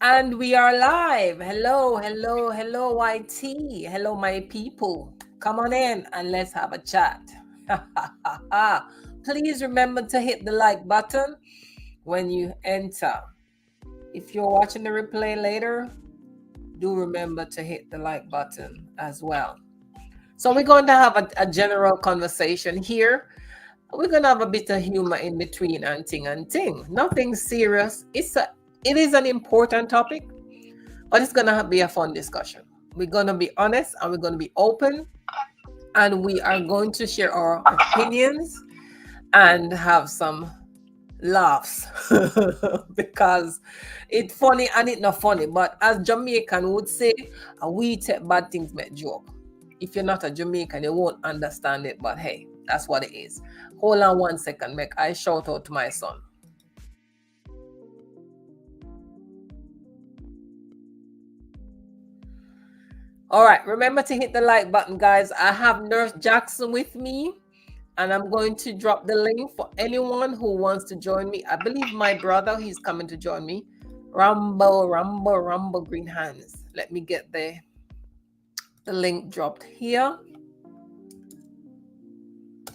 And we are live. Hello, hello, hello, YT. Hello, my people. Come on in and let's have a chat. Please remember to hit the like button when you enter. If you're watching the replay later, do remember to hit the like button as well. So, we're going to have a general conversation here. We're going to have a bit of humor in between and ting. Nothing serious. It is an important topic, but it's gonna be a fun discussion. We're gonna be honest and we're gonna be open, and we are going to share our opinions and have some laughs because it's funny and it's not funny. But as Jamaican would say, we take bad things make joke. If you're not a Jamaican, you won't understand it. But hey, that's what it is. Hold on 1 second, make I shout out to my son. All right, remember to hit the like button, guys. I have Nurse Jackson with me, and I'm going to drop the link for anyone who wants to join me. I believe my brother, he's coming to join me. Rumble, Green Hands. Let me get the link dropped here.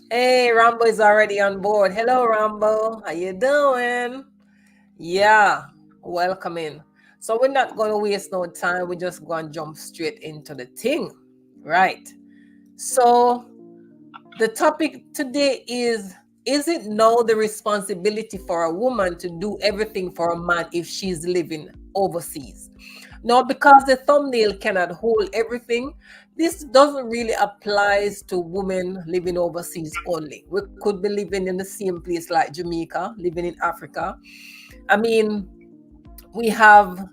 Hey, Rambo is already on board. Hello, Rambo. How you doing? Yeah, welcome in. So we're not going to waste no time. We're just going to jump straight into the thing. Right. So the topic today is it now the responsibility for a woman to do everything for a man if she's living overseas? Now, because the thumbnail cannot hold everything, this doesn't really apply to women living overseas only. We could be living in the same place like Jamaica, living in Africa. I mean, we have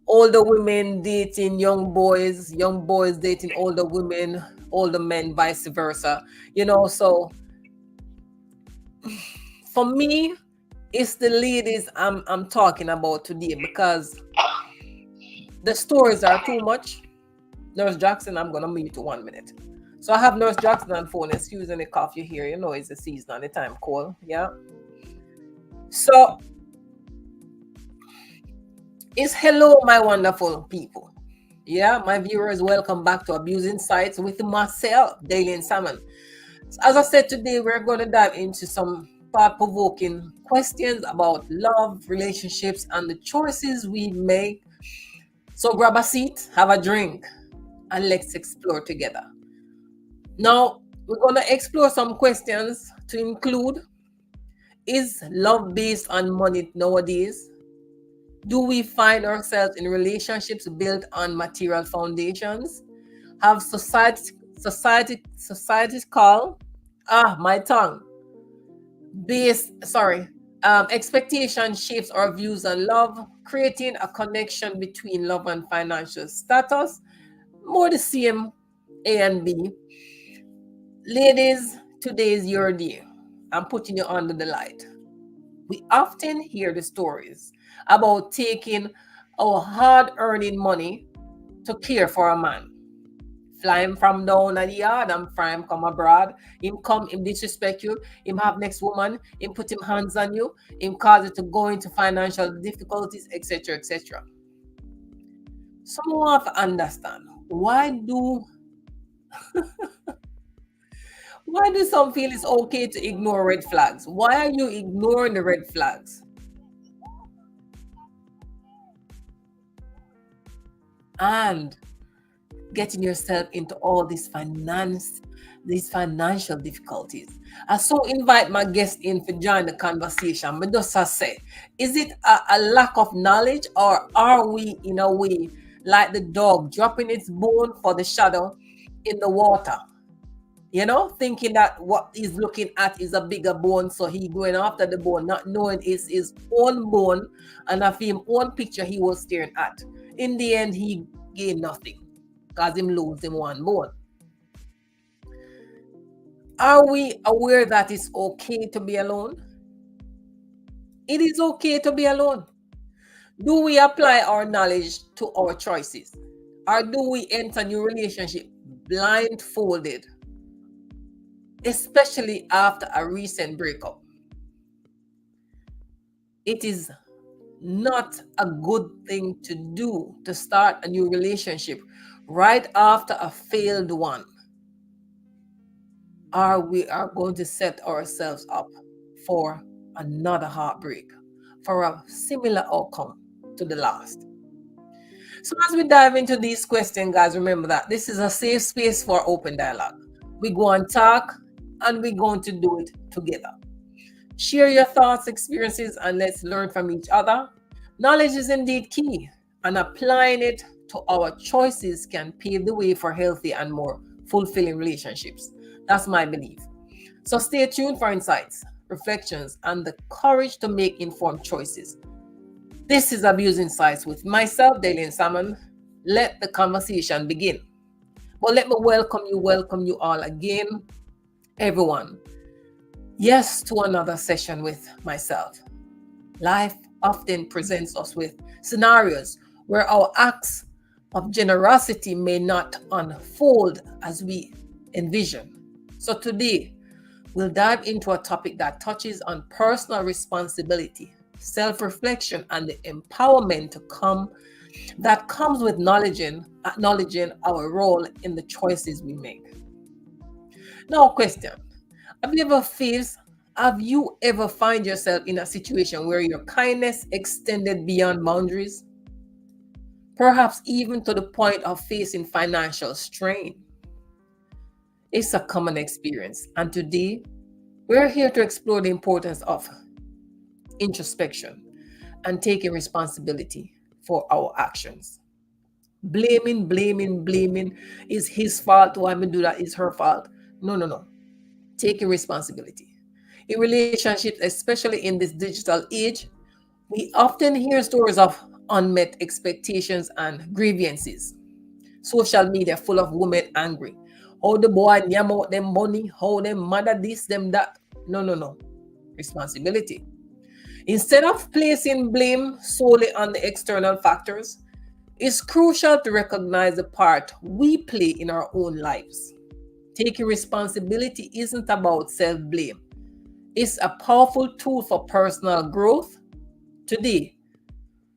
older women dating young boys dating older women, older men, vice versa. So for me, it's the ladies I'm talking about today because the stories are too much. Nurse Jackson, I'm gonna mute you 1 minute. So I have Nurse Jackson on phone. Excuse any cough you hear. It's the season and the time cold. Yeah. So it's hello, my wonderful people. Yeah, my viewers, welcome back to Abusing Sites with myself, Daily and Salmon. So as I said, today we're going to dive into some thought-provoking questions about love, relationships, and the choices we make. So grab a seat, have a drink, and let's explore together. Now, we're going to explore some questions to include: is love based on money nowadays? Do we find ourselves in relationships built on material foundations? Have society call my tongue expectation shapes our views on love, creating a connection between love and financial status? More the same, A and B. Ladies, today is your day. I'm putting you under the light. We often hear the stories about taking our hard-earning money to care for a man. Fly him from down at the yard and fly him come abroad. Him come, him disrespect you. Him have next woman. Him put him hands on you. Him cause you to go into financial difficulties, etc., etc. Someone have to understand why do some feel it's okay to ignore red flags? Why are you ignoring the red flags? And getting yourself into all these financial difficulties. I so invite my guest in to join the conversation. But just I say, is it a lack of knowledge, or are we in a way like the dog dropping its bone for the shadow in the water? Thinking that what he's looking at is a bigger bone, so he going after the bone, not knowing it's his own bone and of him own picture he was staring at. In the end, he gained nothing because him lose him one bone. Are we aware that it's okay to be alone? It is okay to be alone. Do we apply our knowledge to our choices? Or do we enter new relationship blindfolded, especially after a recent breakup? It is not a good thing to do to start a new relationship right after a failed one, or we are going to set ourselves up for another heartbreak, for a similar outcome to the last. So as we dive into these questions, guys, remember that this is a safe space for open dialogue. We go and talk, and we're going to do it together. Share your thoughts, experiences, and let's learn from each other. Knowledge is indeed key, and applying it to our choices can pave the way for healthy and more fulfilling relationships. That's my belief. So stay tuned for insights, reflections, and the courage to make informed choices. This is Abuse Insights with myself, Dalian Salmon. Let the conversation begin. Well, let me welcome you all again, everyone. Yes, to another session with myself. Life often presents us with scenarios where our acts of generosity may not unfold as we envision. So today, we'll dive into a topic that touches on personal responsibility, self-reflection, and the empowerment that comes with acknowledging our role in the choices we make. Now, question. Have you ever find yourself in a situation where your kindness extended beyond boundaries? Perhaps even to the point of facing financial strain. It's a common experience, and today we're here to explore the importance of introspection and taking responsibility for our actions. Blaming is his fault. Why me do that is her fault. No. Taking responsibility. In relationships, especially in this digital age, we often hear stories of unmet expectations and grievances. Social media full of women angry. How the boy yam out them money, how them mother this, them that. No. Responsibility. Instead of placing blame solely on the external factors, it's crucial to recognize the part we play in our own lives. Taking responsibility isn't about self-blame. It's a powerful tool for personal growth. Today,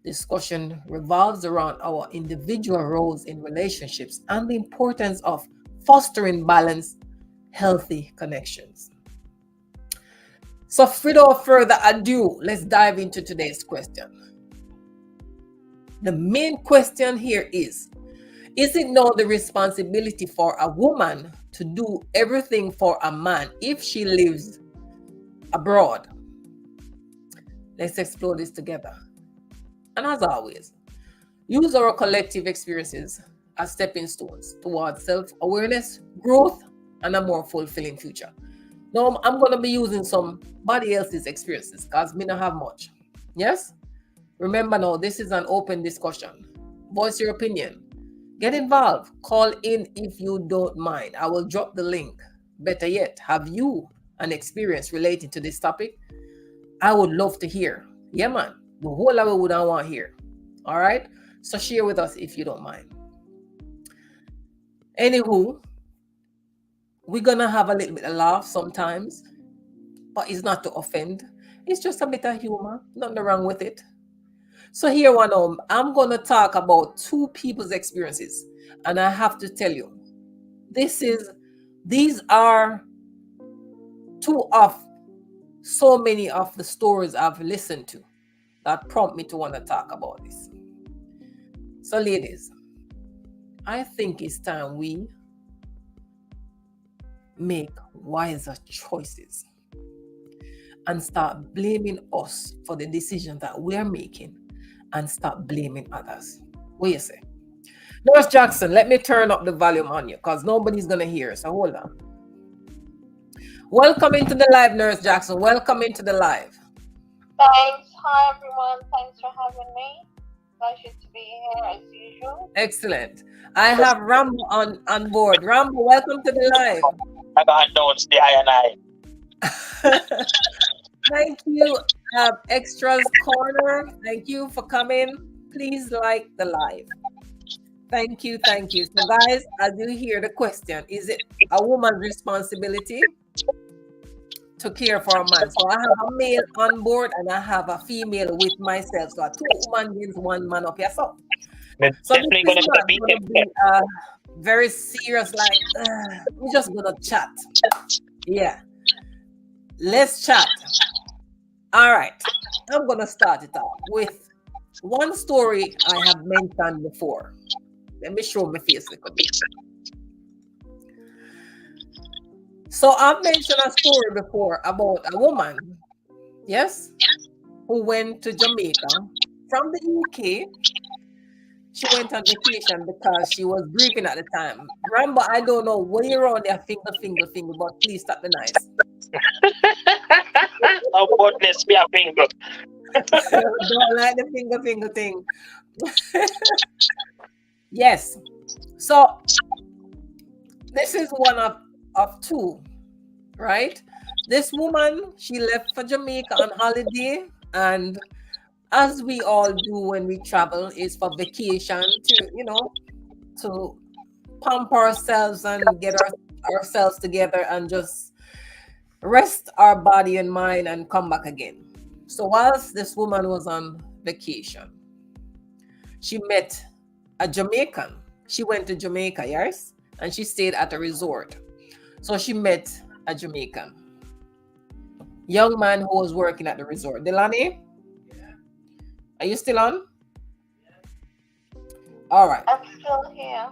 discussion revolves around our individual roles in relationships and the importance of fostering balanced, healthy connections. So, without further ado, let's dive into today's question. The main question here is it not the responsibility for a woman to do everything for a man if she lives abroad? Let's explore this together. And as always, use our collective experiences as stepping stones towards self-awareness, growth, and a more fulfilling future. Now, I'm going to be using somebody else's experiences because me not have much. Yes? Remember now, this is an open discussion. Voice your opinion. Get involved. Call in if you don't mind. I will drop the link. Better yet, have you an experience related to this topic? I would love to hear. Yeah, man. The whole of it would I want to hear. All right? So share with us if you don't mind. Anywho, we're going to have a little bit of laugh sometimes, but it's not to offend. It's just a bit of humor. Nothing wrong with it. So here I'm going to talk about two people's experiences. And I have to tell you, these are two of so many of the stories I've listened to that prompt me to want to talk about this. So ladies, I think it's time we make wiser choices and start blaming us for the decisions that we're making and stop blaming others. What do you say? Nurse Jackson, let me turn up the volume on you because nobody's going to hear. So hold on. Welcome into the live, Nurse Jackson. Welcome into the live. Thanks. Hi, everyone. Thanks for having me. Pleasure to be here as usual. Excellent. I have Rambo on board. Rambo, welcome to the live. I got notes the I and I. Thank you, Extras Corner. Thank you for coming. Please like the live. Thank you. So guys, as you hear the question, is it a woman's responsibility to care for a man. So I have a male on board and I have a female with myself. So two human beings, one man up here. So We're this definitely is gonna not beat going to them. be very serious, like, we're just going to chat. Yeah. Let's chat. All right. I'm going to start it off with one story I have mentioned before. Let me show my face a little bit. So I've mentioned a story before about a woman, yes, who went to Jamaica from the UK. She went on vacation because she was grieving at the time. Remember, I don't know where you're on there, finger, but please stop the noise. Oh goodness, me a finger. Don't like the finger thing. Yes. So this is one of two, right? This woman, she left for Jamaica on holiday, and as we all do when we travel, is for vacation to, to pump ourselves and get ourselves together and just rest our body and mind and come back again. So whilst this woman was on vacation, she met a Jamaican. She went to Jamaica, yes, and she stayed at a resort. So she met a Jamaican young man who was working at the resort. Delani, are you still on? All right. I'm still here.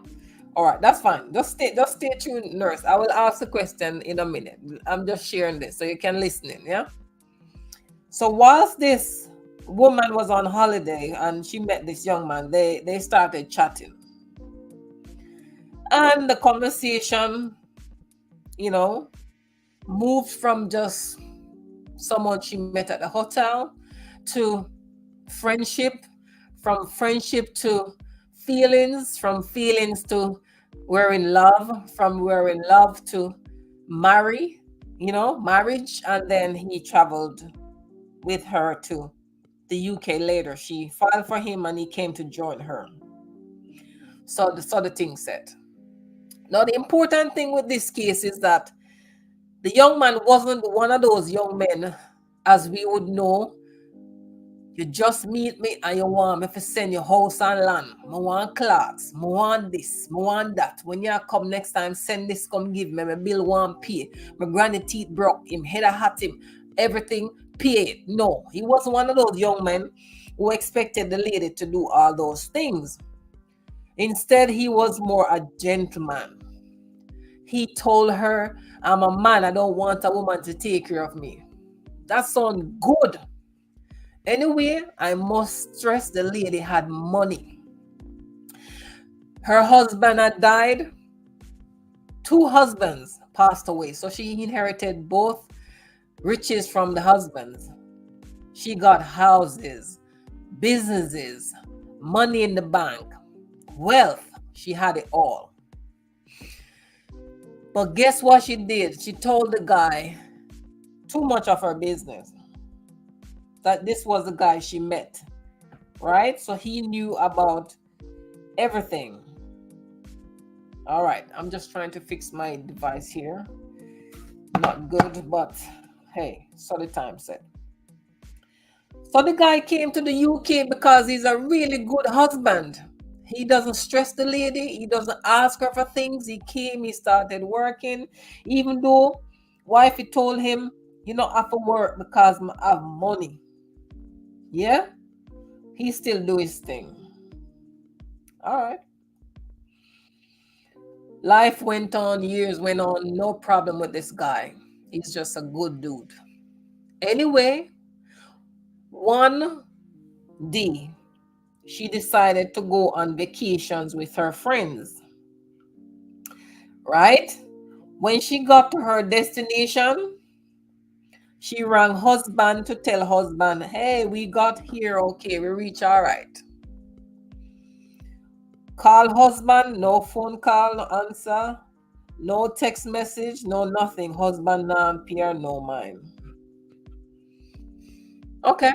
All right, that's fine. Just stay tuned, nurse. I will ask the question in a minute. I'm just sharing this so you can listen in, yeah? So whilst this woman was on holiday and she met this young man, they started chatting. And the conversation, moved from just someone she met at the hotel to friendship, from friendship to feelings, from feelings to we're in love, from we're in love to marriage, and then he traveled with her to the UK later. She filed for him and he came to join her. So the thing said. Now the important thing with this case is that the young man wasn't one of those young men, as we would know. You just meet me and you want me to send you house and land. I want clothes. I want this. I want that. When you come next time, send this, come give me. My bill one pay. My granny teeth broke him. Head I had him. Everything paid. No, he wasn't one of those young men who expected the lady to do all those things. Instead, he was more a gentleman. He told her, I'm a man. I don't want a woman to take care of me. That sounds good. Anyway, I must stress the lady had money. Her husband had died. 2 husbands passed away. So she inherited both riches from the husbands. She got houses, businesses, money in the bank, wealth. She had it all. But guess what she did? She told the guy too much of her business. That this was the guy she met, right? So he knew about everything. All right, I'm just trying to fix my device here. Not good, but hey, so the time set. So the guy came to the UK because he's a really good husband. He doesn't stress the lady. He doesn't ask her for things. He came, he started working, even though wifey told him, you don't have to work because I have money. Yeah, he still do his thing. All right. Life went on, years went on, no problem with this guy. He's just a good dude. Anyway, one day, she decided to go on vacations with her friends. Right? When she got to her destination, she rang husband to tell husband, hey, we got here, okay, we reach all right. Call husband, no phone call, no answer, no text message, no nothing. Husband no appear, no mind. Okay.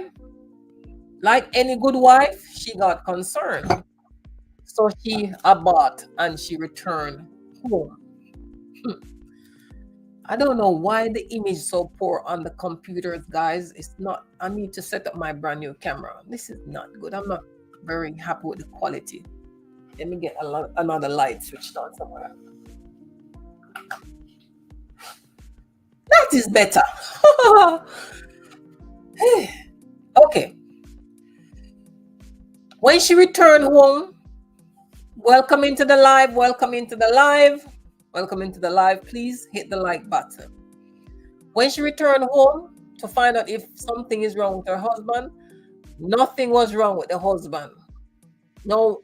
Like any good wife, she got concerned. So she abort and she returned home. I don't know why the image is so poor on the computers, guys. It's not. I need to set up my brand new camera. This is not good. I'm not very happy with the quality. Let me get another light switched on somewhere. That is better. Okay. When she returned home, welcome into the live. Welcome into the live. Welcome into the live. Please hit the like button. When she returned home to find out if something is wrong with her husband, nothing was wrong with the husband. No,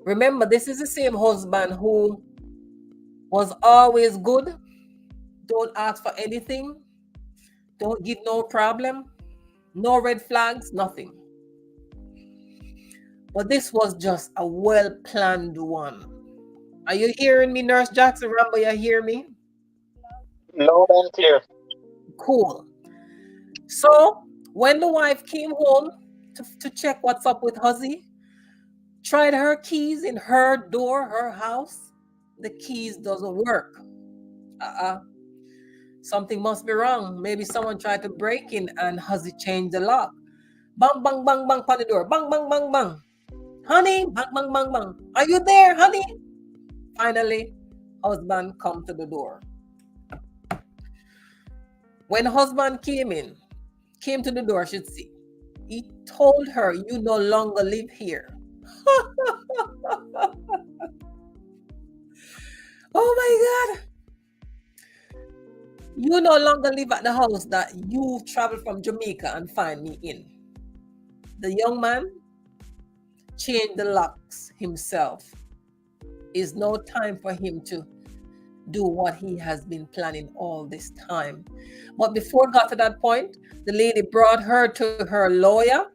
remember, this is the same husband who was always good. Don't ask for anything. Don't give no problem. No red flags, nothing. But this was just a well-planned one. Are you hearing me, Nurse Jackson? Rambo, you hear me? Loud and clear. Cool. So when the wife came home to check what's up with Huzzy, tried her keys in her door, her house, the keys doesn't work. Something must be wrong. Maybe someone tried to break in and Huzzy changed the lock. Bang, bang, bang, bang on the door. Bang, bang, bang, bang. Honey, bang, bang, bang, bang. Are you there, honey? Finally, husband come to the door. When husband came to the door, I should see. He told her, you no longer live here. Oh my God. You no longer live at the house that you traveled from Jamaica and find me in. The young man changed the locks himself. It's no time for him to do what he has been planning all this time. But before it got to that point, the lady brought her to her lawyer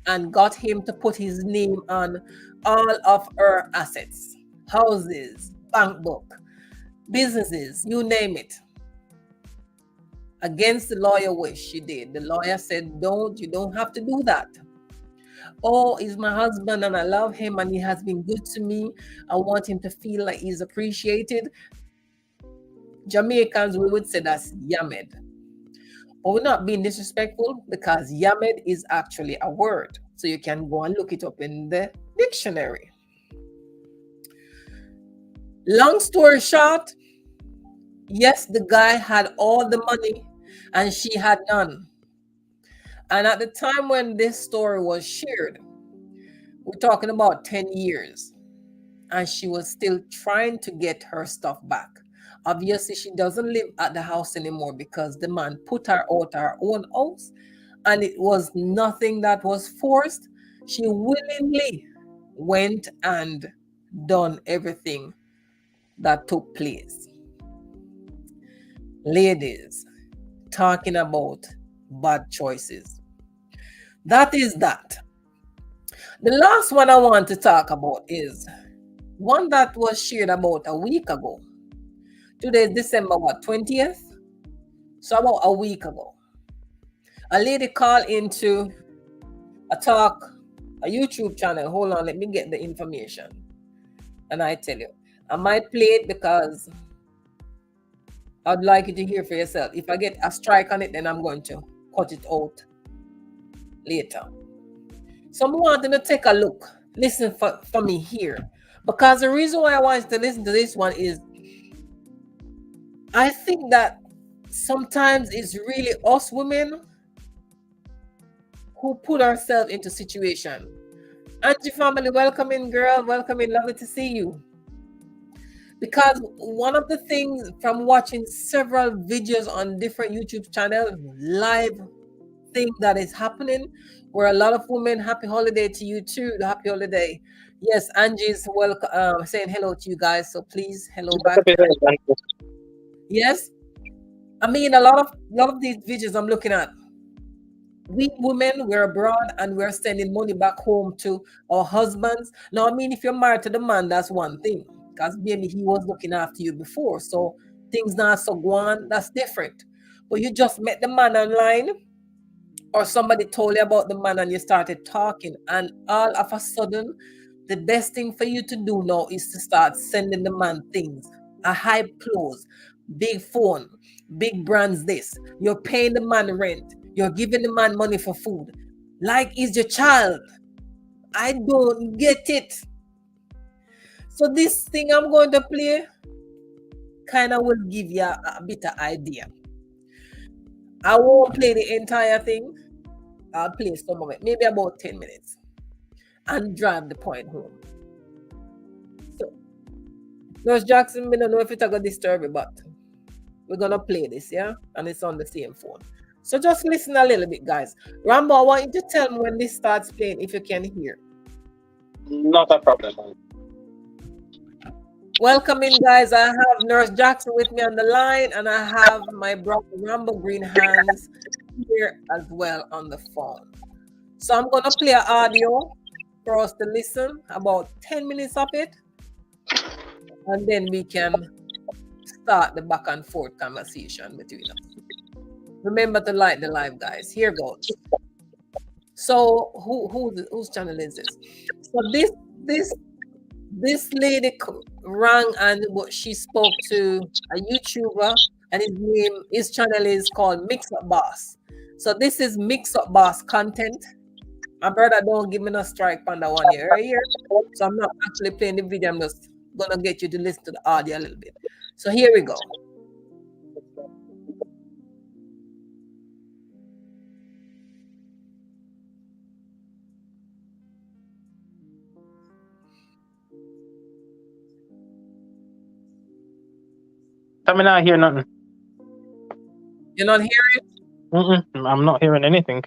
and got him to put his name on all of her assets, houses, bank book, businesses, you name it. Against the lawyer wish, she did. The lawyer said, you don't have to do that. Oh, he's my husband and I love him and he has been good to me. I want him to feel like he's appreciated. Jamaicans, we would say that's yamed. But we're not being disrespectful because yamed is actually a word. So you can go and look it up in the dictionary. Long story short, yes, the guy had all the money and she had none. And at the time when this story was shared, we're talking about 10 years. And she was still trying to get her stuff back. Obviously, she doesn't live at the house anymore because the man put her out her own house. And it was nothing that was forced. She willingly went and done everything that took place. Ladies, talking about bad choices. That is that. The last one I want to talk about is one that was shared about a week ago. Today is December 20th? So about a week ago. A lady called into a YouTube channel. Hold on, let me get the information. And I tell you, I might play it because I'd like you to hear for yourself. If I get a strike on it, then I'm going to cut it out later. So I'm wanting to take a look. Listen for me here. Because the reason why I wanted to listen to this one is I think that sometimes it's really us women who put ourselves into situation. Angie family, welcome in, girl. Welcome in. Lovely to see you. Because one of the things from watching several videos on different YouTube channels, live thing that is happening, where a lot of women, happy holiday to you too, happy holiday. Yes, Angie's welcome, saying hello to you guys. So please, hello back. Yes, I mean a lot of these videos I'm looking at. We women, we're abroad and we're sending money back home to our husbands. Now, I mean, if you're married to the man, that's one thing. Because maybe he was looking after you before. So things not so gone, that's different. But you just met the man online, or somebody told you about the man and you started talking, and all of a sudden, the best thing for you to do now is to start sending the man things, a hype clothes, big phone, big brands this. You're paying the man rent. You're giving the man money for food. Like he's your child. I don't get it. So this thing I'm going to play kind of will give you a bit of idea. I won't play the entire thing. I'll play some of it, maybe about 10 minutes, and drive the point home. So, Nurse Jackson, we don't know if it's going to disturb you, but we're going to play this, yeah? And it's on the same phone. So just listen a little bit, guys. Rambo, I want you to tell me when this starts playing, if you can hear. Not a problem. Welcome in, guys. I have Nurse Jackson with me on the line, and I have my brother Rambo Green Hands here as well on the phone. So I'm going to play an audio for us to listen, about 10 minutes of it, and then we can start the back and forth conversation between us. Remember to like the live, guys. Here goes. So whose channel is this? So this lady rang and she spoke to a YouTuber, and his channel is called Mix Up Boss. So this is Mix Up Boss content. My brother don't give me no strike on that one here, right here. So I'm not actually playing the video. I'm just gonna get you to listen to the audio a little bit. So here we go. I'm not hearing nothing. You're not hearing? I'm not hearing anything.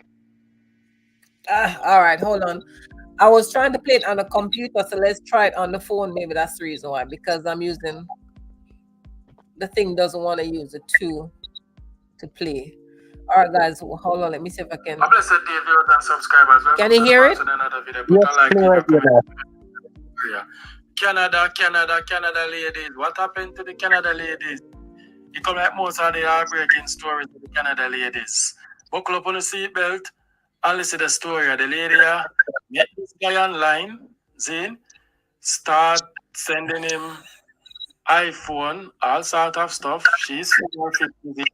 All right, hold on. I was trying to play it on the computer, so let's try it on the phone. Maybe that's the reason why, because I'm using the thing doesn't want to use the two to play. All right, guys, hold on. Let me see if I can. I bless the day viewers and subscribers. Can you hear it? Canada ladies. What happened to the Canada ladies? You come like most of the heartbreaking stories of the Canada ladies. Buckle up on the seatbelt and listen to the story of the lady. Get this guy online, Zane. Start sending him iPhone, all sort of stuff. She's 450.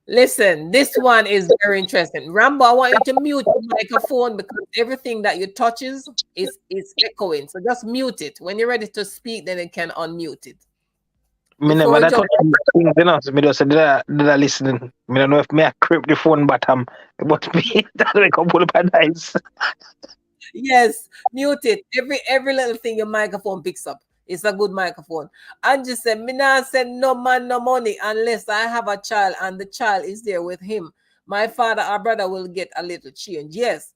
Listen, this one is very interesting. Rambo, I want you to mute your microphone because everything that you touches is echoing. So just mute it. When you're ready to speak, then you can unmute it. Me never that touch things, you know. So me just said that listening. Me don't know if me I creep the phone bottom, but me that make a pull up a nice. Yes, mute it. Every little thing your microphone picks up. It's a good microphone. And just said, me not send no man no money unless I have a child and the child is there with him. My father or brother will get a little change. Yes,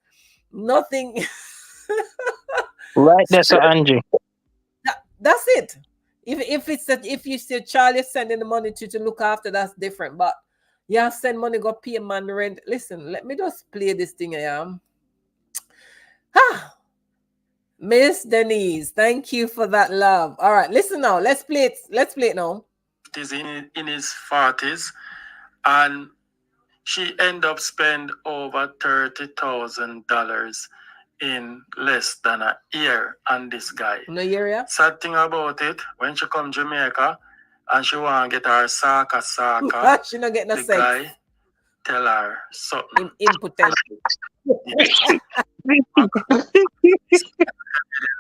nothing. Right there, so Angie. That's it. If you say child is sending the money to look after, that's different. But yeah, send money, go pay a man rent. Listen, let me just play this thing I am. Miss Denise, thank you for that love. All right, listen now. Let's play it. Let's play it now. He's in his 40s, and she ended up spending over $30,000 in less than a year on this guy. No year, yeah? Sad thing about it, when she come to Jamaica and she want to get her saka, she not get no the sex. guy tell her something. Impotent.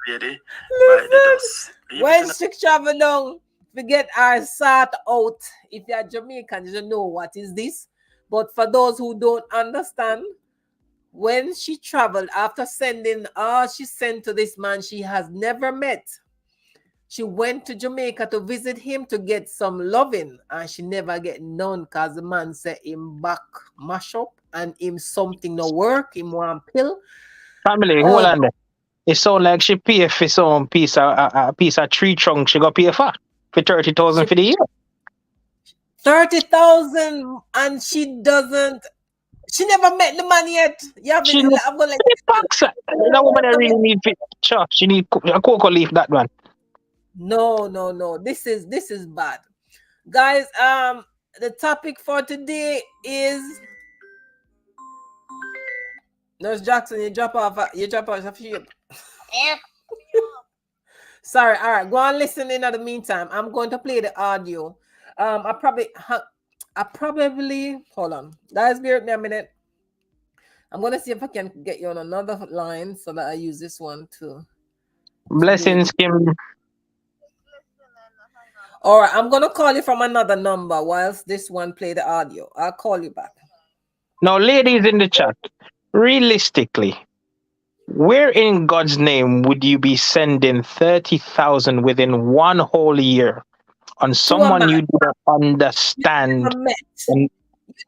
Lady, when she travel down, we get our sort out. If you're Jamaican, you don't know what is this. But for those who don't understand, when she traveled after sending all she sent to this man she has never met, she went to Jamaica to visit him to get some loving, and she never get none because the man said him back mash up and him something no work, him one pill. Family, hold on there. It sound like she pay for some piece of tree trunk. She got pay for 30,000 for the year. 30,000, and she doesn't. She never met the man yet. I'm gonna let that woman really need sure, she need a cocoa leaf, that one. No. This is bad. Guys, the topic for today is Nurse Jackson, you drop off a few. Yeah. Sorry, all right, go on listen in the meantime. I'm going to play the audio. I probably hold on, guys. Bear with me a minute. I'm gonna see if I can get you on another line so that I use this one to do it. Blessings, Kim. All right, I'm gonna call you from another number whilst this one play the audio. I'll call you back. Now, ladies in the chat, realistically, where in God's name would you be sending 30,000 within one whole year on To a someone man you do not you understand? never met. And,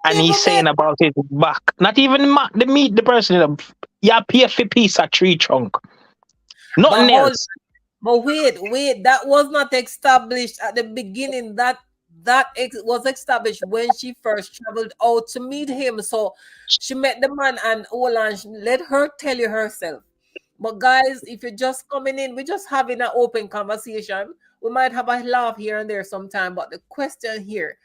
and Never he's saying met. about his back. Not even the meet the person. You pay for piece of tree trunk. But Nothing hold else. But wait, that was not established at the beginning. That was established when she first traveled out to meet him. So she met the man and hold on, let her tell you herself. But guys, if you're just coming in, we're just having an open conversation. We might have a laugh here and there sometime. But the question here,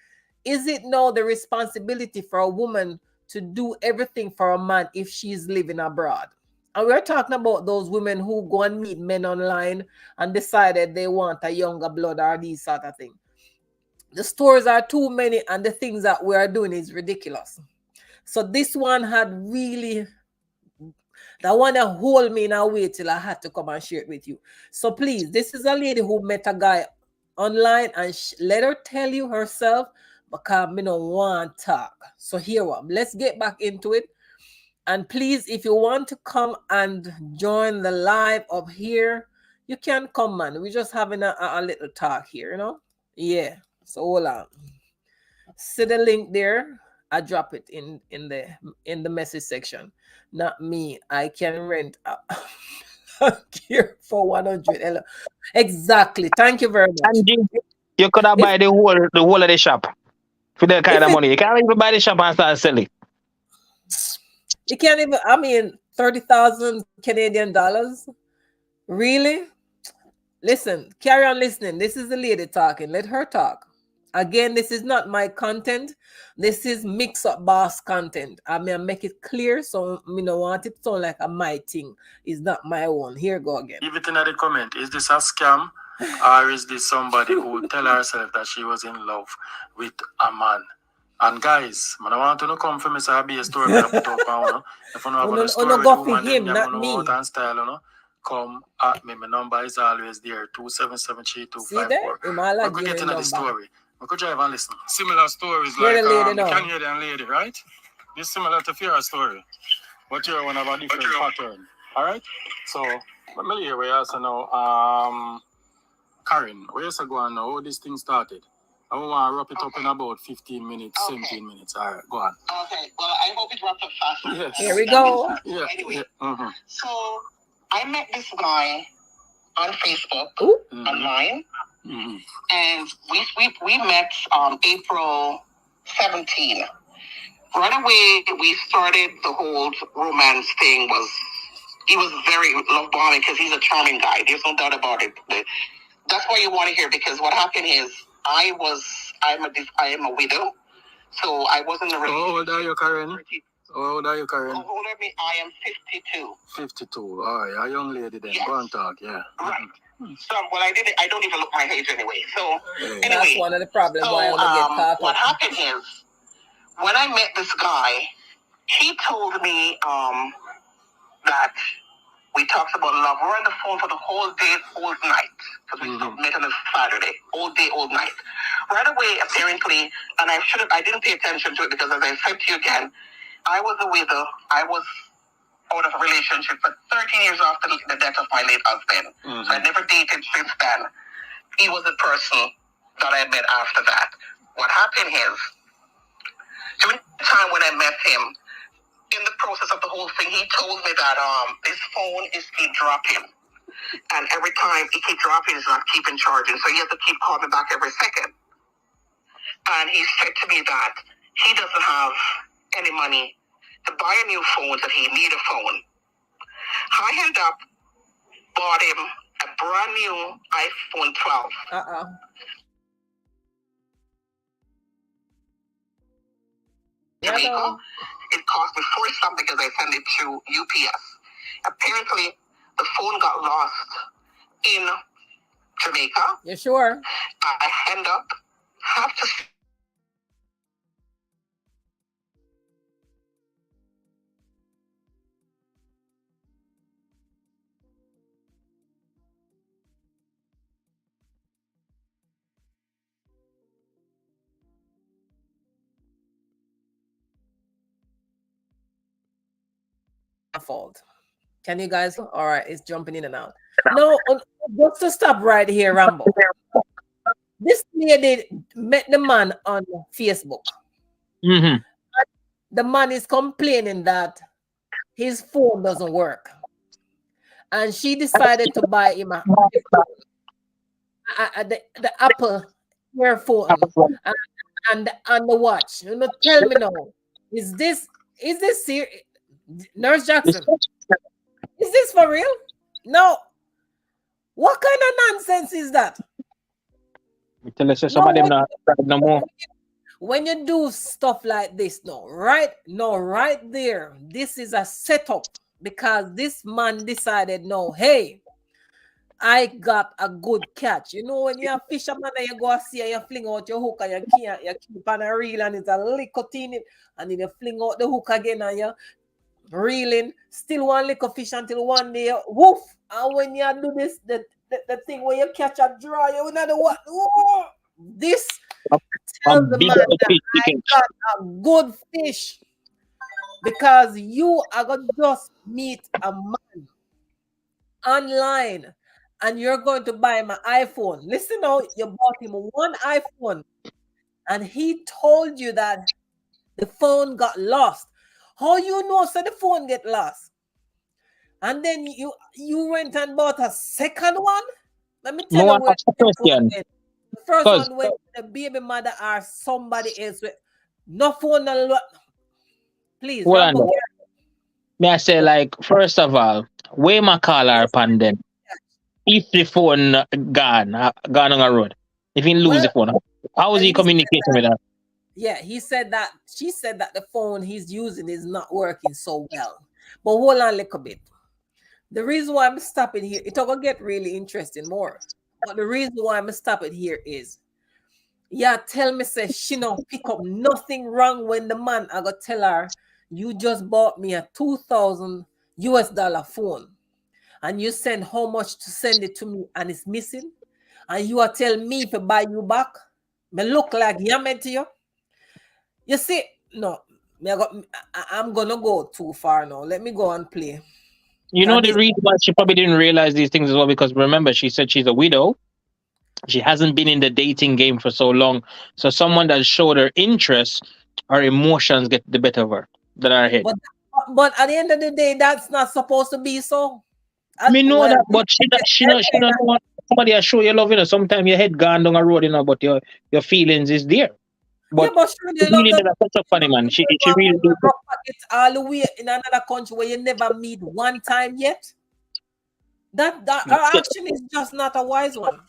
is it now the responsibility for a woman to do everything for a man if she's living abroad? And we're talking about those women who go and meet men online and decided they want a younger blood or these sort of things. The stories are too many and the things that we are doing is ridiculous. So this one had really, that one that hold me in a way till I had to come and share it with you. So please, this is a lady who met a guy online and let her tell you herself because me don't want to talk. So here what, let's get back into it. And please, if you want to come and join the live up here, you can come, man. We're just having a little talk here, you know? Yeah. So hold on. See the link there. I drop it in the message section. Not me. I can rent a gear for 100. Exactly. Thank you very much. And you could have buy the whole of the shop for that kind of money. You can't even buy the shop and start selling. You can't even, I mean, 30,000 Canadian dollars? Really? Listen, carry on listening. This is the lady talking. Let her talk. Again, this is not my content. This is Mix Up Boss content. I mean, I make it clear so me no want it to sound like a my thing. It's not my own. Here go again. Leave it in the comment. Is this a scam or is this somebody who tell herself that she was in love with a man? And guys, I want to come from me, be a story I put up on. If you know about the story, go for him, not me. And style, come at me. My number is always there, 2773254. See there? We could get into the story. We could drive and listen. Similar stories like Canadian lady, right? This similar to Fiera's story. But you're one of a different pattern. Alright? So, let me hear where you also know. Karen, where you go on now? How this thing started? I want to wrap it up in about 15 minutes, 17 minutes. All right, go on. Okay, well, I hope it wraps up fast. Yes. Here we go. Yeah. Anyway, Mm-hmm. so I met this guy on Facebook, online, and we met on April 17. Right away, we started the whole romance thing. He was very love bombing because he's a charming guy. There's no doubt about it. That's what you want to hear, because what happened is I am a widow, so I wasn't a relationship. How old are you, Karen? How old are you, Karen? How old are me? I am 52. 52. All right, a young lady then. Yes. Go and talk, yeah. Right. So, well, I don't even look my age anyway. So, Yeah. anyway. That's one of the problems So, why I'm gonna get caught what up. happened is, when I met this guy, he told me that we talked about love. We're on the phone for the whole day, whole night, because we met on a Saturday, all day, all night. Right away, apparently, and I didn't pay attention to it because, as I said to you again, I was a widow. I was out of a relationship for 13 years after the death of my late husband. So I never dated since then. He was the person that I met after that. What happened is, during the time when I met him, in the process of the whole thing, he told me that his phone is keep dropping. And every time he keep dropping, it's not keeping charging. So he has to keep calling me back every second. And he said to me that he doesn't have any money to buy a new phone, that he need a phone. I end up bought him a brand new iPhone 12. Hello. It cost me $40 because I sent it through UPS. Apparently, the phone got lost in Jamaica. You sure? I end up have to fault. Can you guys? All right, it's jumping in and out. No, just to stop right here, Rambo. This lady met the man on Facebook. Mm-hmm. The man is complaining that his phone doesn't work, and she decided to buy him the Apple earphone and the watch. You know, tell me now, is this serious? Nurse Jackson, is this for real? No. What kind of nonsense is that? Tell us some of them not no more. When you do stuff like this, right there, this is a setup because this man decided, no, hey, I got a good catch. You know, when you're a fisherman and you go see and you fling out your hook and you keep on a reel and it's a little thing, and then you fling out the hook again and you're reeling, still one little fish until one day, woof. And when you do this, the thing where you catch a draw, you know what? Oh, this tells the man that I got a good fish because you are going to just meet a man online and you're going to buy him an iPhone. Listen now, you bought him one iPhone and he told you that the phone got lost. How you know so the phone get lost? And then you went and bought a second one? Let me tell you what the first one went to the baby mother or somebody else with no phone. Please, Rambo, may I say, like, first of all, where my caller upon them? If the phone gone on the road, if he lose the phone, how is he communicating with her? Yeah, she said that the phone he's using is not working so well. But hold on a little bit. The reason why I'm stopping here, it's gonna get really interesting more. But the reason why I'm stopping here is, tell me, say she don't pick up nothing wrong when the man I gotta tell her, you just bought me a $2,000 phone, and you send how much to send it to me, and it's missing, and you are telling me to buy you back. Me look like you meant to you. You see, no, I'm gonna go too far now. Let me go and play. You know the reason why she probably didn't realize these things as well, because remember, she said she's a widow. She hasn't been in the dating game for so long. So someone that showed her interest, her emotions get the better of her than her head. But at the end of the day, that's not supposed to be so. I mean, know that, but she don't want somebody to show you love, you know. Sometimes your head gone down a road, you know, but your feelings is there. But she really never touch up on him, man. She really do. All the way in another country where you never meet one time yet. That her action is just not a wise one.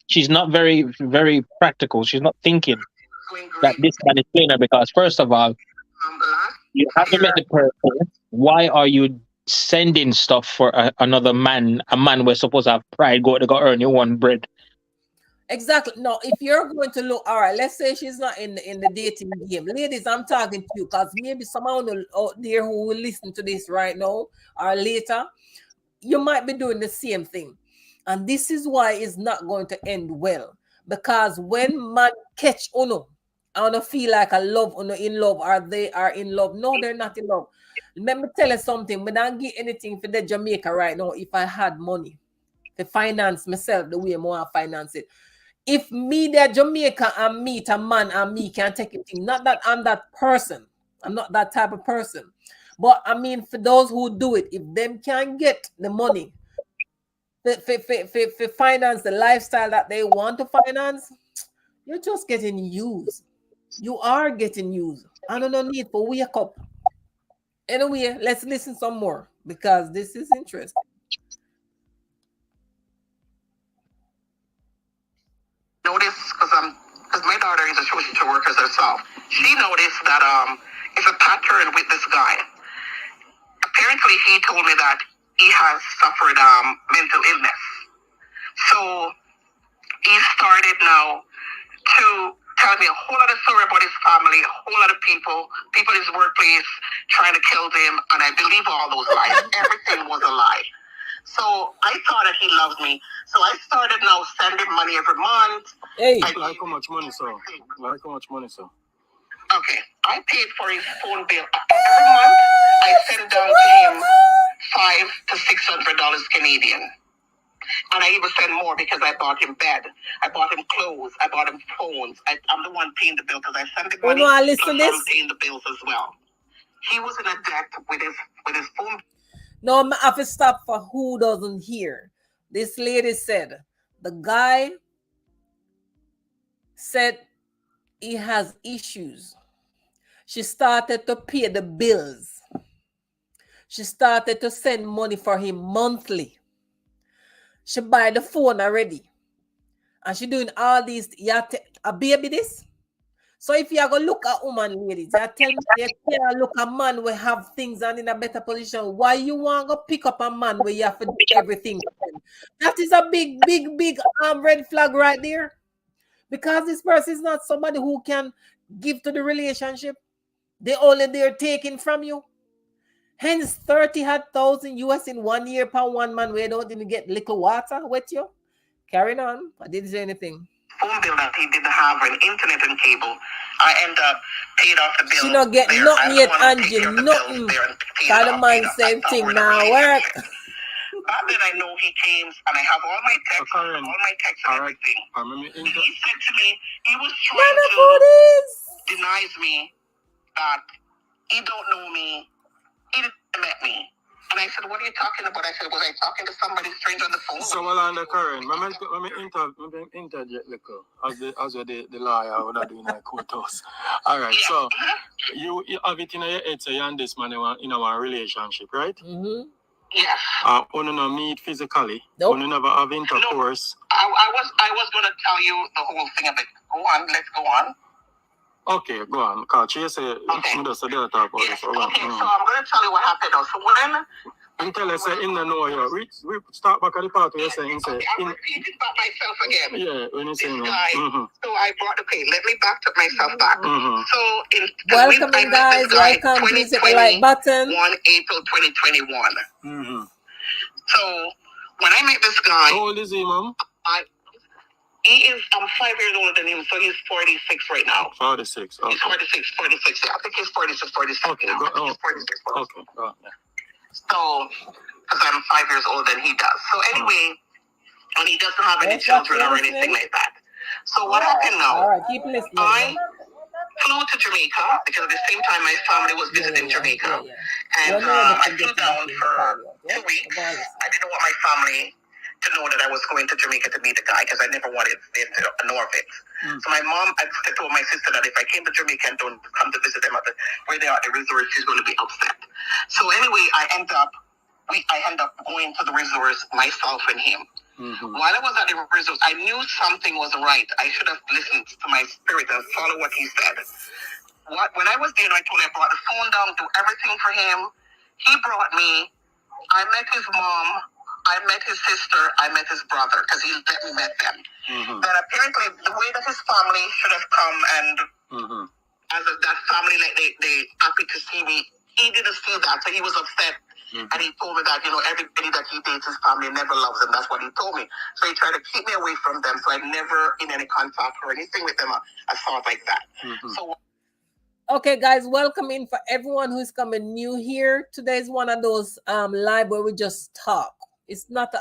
She's not very, very practical. She's not thinking that this man is playing her, because first of all, you haven't met the person. Why are you sending stuff for another man? A man we're supposed to have pride, go earn your one bread. Exactly. No, if you're going to look, all right, let's say she's not in the dating game. Ladies, I'm talking to you because maybe someone out there who will listen to this right now or later, you might be doing the same thing. And this is why it's not going to end well. Because when man catch Uno, I want to feel like I love Uno in love, or they are in love. No, they're not in love. Let me tell you something. But I don't get anything for the Jamaica right now if I had money to finance myself the way I want to finance it. If me, the Jamaica, and meet a man and me can take it, not that I'm that person. I'm not that type of person. But I mean, for those who do it, if them can get the money for finance the lifestyle that they want to finance, you're just getting used. You are getting used. I don't know need for wake up. Anyway, let's listen some more because this is interesting. Notice because my daughter is a social worker herself. She noticed that it's a pattern with this guy. Apparently, he told me that he has suffered mental illness. So he started now to tell me a whole lot of story about his family, a whole lot of people in his workplace trying to kill them, and I believe all those lies. Everything was a lie. So I thought that he loved me. So I started now sending money every month. Hey. Like how much money, sir? Like how much money, sir? Okay, I paid for his phone bill every month. I sent down to him $500 to $600 Canadian, and I even sent more because I bought him bed, I bought him clothes, I bought him phones. I'm the one paying the bill because I sent the money. Oh, no, I listen plus this. I'm paying the bills as well. He was in a debt with his phone. No, I have to stop for who doesn't hear. This lady said the guy said he has issues. She started to pay the bills. She started to send money for him monthly. She buy the phone already. And she doing all these. A baby this. So if you are going to look at woman, ladies, you tell me you can't look at man where have things and in a better position. Why you want to pick up a man where you have to do everything? That is a big red flag right there. Because this person is not somebody who can give to the relationship. They only they're taking from you. Hence 30,000 US in 1 year per one man where don't even get little water with you. Carrying on. I didn't say anything. Phone bill that he didn't have, an internet and cable. I end up paid off the bill. She not get nothing yet, Angie. Nothing. Kind of man same thing now work. Back then I know he came and I have all my texts, and everything. He said to me, he was trying to deny me that he don't know me, he didn't met me. And I said, what are you talking about? I said, was I talking to somebody strange on the phone? So, well, on the current, let me interject little as the lawyer would have doing in the courthouse. All right, yeah. So you have it in your head, so you and this man in our relationship, right? Mm-hmm. Yes. You not meet physically. Nope. You never have intercourse. No, I was going to tell you the whole thing of it. Go on, let's go on. Okay, go on. Because she said, okay. Just talk about yes. this. Okay, so I'm going to tell you what happened. So when... Until I say, in the know you. We start back at the part where you're saying, okay, I'm repeating back myself again. Yeah, when you say no. So I brought, let me back up myself back. Mm-hmm. So, welcome, guys. Welcome. Please hit the like button. 1 April 2021. Mm-hmm. So, when I met this guy... How old is he, Mom? I'm 5 years older than him, so he's 46 right now. 46, okay. He's 46, yeah. I think he's 46, 47 okay, now. He's 46. Okay, go on, yeah. So, because I'm 5 years older than he does. So anyway, and he doesn't have any children or anything like that. So what happened now? All right, keep listening. I flew to Jamaica because at the same time my family was visiting Jamaica. And I flew down for 2 weeks. I didn't want my family to know that I was going to Jamaica to meet the guy because I never wanted them to know of it. So my mom, I told my sister that if I came to Jamaica and don't come to visit them at where they are at the resort, she's going to be upset. So anyway, I end up going to the resort myself and him. Mm-hmm. While I was at the resort, I knew something was right. I should have listened to my spirit and follow what he said. When I was there, I told him I brought the phone down, do everything for him. He brought me. I met his mom. I met his sister, I met his brother, because he let me meet them. Mm-hmm. But apparently, the way that his family should have come and as that family, like they happy to see me, he didn't see that, so he was upset. Mm-hmm. And he told me that, everybody that he dates, his family never loves him. That's what he told me. So he tried to keep me away from them, so I never in any contact or anything with them as far like that. Mm-hmm. So. Okay, guys, welcome in for everyone who's coming new here. Today is one of those live where we just talk. It's not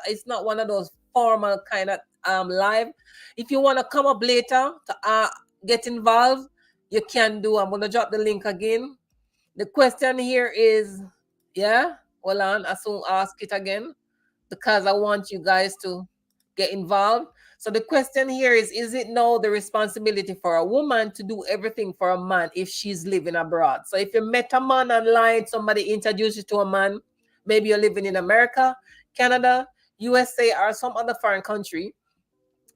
one of those formal kind of live. If you want to come up later to get involved, you can do. I'm going to drop the link again. The question here is, hold on, I soon ask it again because I want you guys to get involved. So the question here is it now the responsibility for a woman to do everything for a man if she's living abroad? So if you met a man online, somebody introduced you to a man, maybe you're living in America, Canada, USA, or some other foreign country,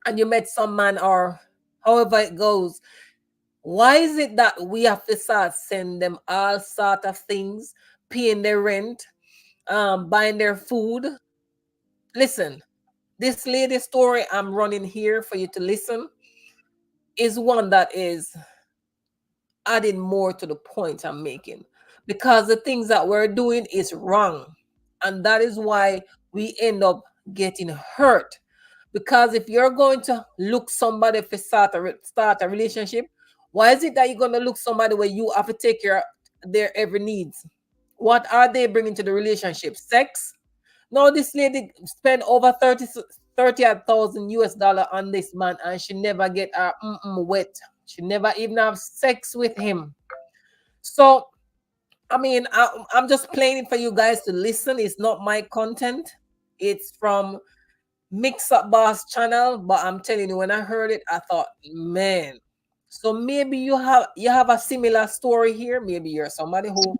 and you met some man or however it goes, why is it that we have to start send them all sort of things, paying their rent, buying their food? Listen, this lady's story I'm running here for you to listen is one that is adding more to the point I'm making, because the things that we're doing is wrong, and that is why we end up getting hurt. Because if you're going to look somebody for start a relationship, why is it that you're going to look somebody where you have to take care of their every needs? What are they bringing to the relationship? Sex? No, this lady spent over 30,000 US dollar on this man, and she never get her wet. She never even have sex with him. So, I mean, I'm just playing it for you guys to listen. It's not my content. It's from Mix Up Boss channel, but I'm telling you, when I heard it, I thought, man. So maybe you have a similar story here. Maybe you're somebody who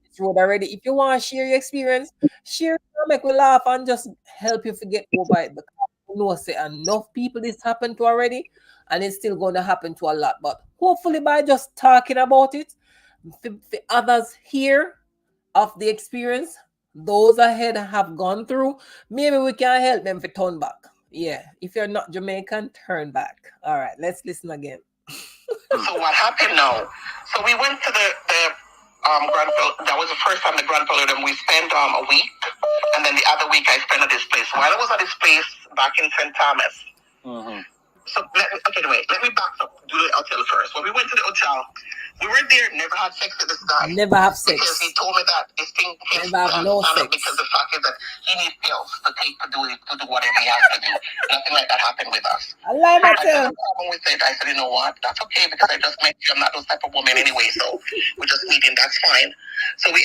this road already. If you want to share your experience, share it, make we laugh and just help you forget over it. Because you know, say enough people this happened to already, and it's still going to happen to a lot. But hopefully, by just talking about it, for others here of the experience, those ahead have gone through, maybe we can help them to turn back. Yeah, if you're not Jamaican, turn back. All right, let's listen again. So what happened now? So we went to the Granville. That was the first time the Granville, and we spent a week, and then the other week I spent at this place. While I was at this place back in St. Thomas. Mm-hmm. So let me back up. Do the hotel first. When we went to the hotel, we were there, never had sex with this guy. Never have sex. Because he told me that his thing never have no sex. Because the fact is that he needs pills to take to do whatever he has to do. Nothing like that happened with us. I like that. I had a problem with it. I said, you know what? That's okay, because I just met you. I'm not those type of woman anyway, so we're just meeting. That's fine. So we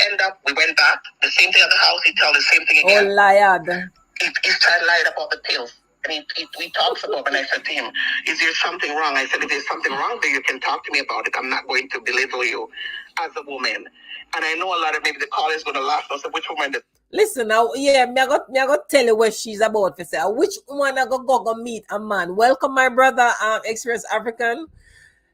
went back. The same thing at the house. He told the same thing again. Oh, liar. He's trying to lie about the pills. And we talked about it, and I said to him, is there something wrong? I said, if there's something wrong, then you can talk to me about it. I'm not going to belittle you as a woman. And I know a lot of maybe the call is going to laugh. I said, which woman? Listen now, yeah, me I got tell you what she's about to say. Which one I go meet a man? Welcome, my brother, Experience African.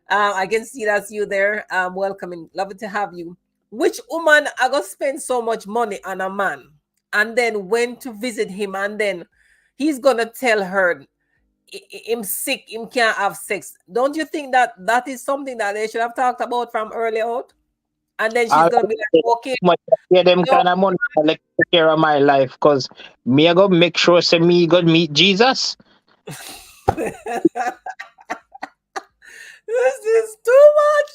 I can see that's you there. Welcoming, lovely to have you. Which woman I go spend so much money on a man, and then went to visit him, and then he's gonna tell her him sick, him can't have sex. Don't you think that is something that they should have talked about from early out? And then she's gonna be like, okay, yeah, them kind of money to like take care of my life, because me I go make sure say me go meet Jesus. This is too much.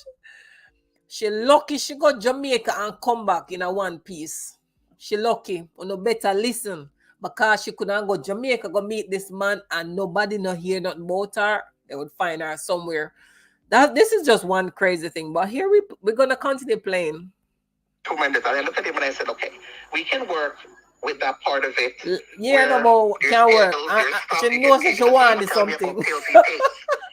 She lucky she got Jamaica and come back in a one piece. She lucky. No better listen. Because she couldn't go Jamaica, go meet this man, and nobody not hear nothing about her. They would find her somewhere. This is just one crazy thing. But here we're gonna continue playing. Tremendous. I looked at him and I said, okay, we can work with that part of it. Yeah, no, but can't work. She knows that she wanted something.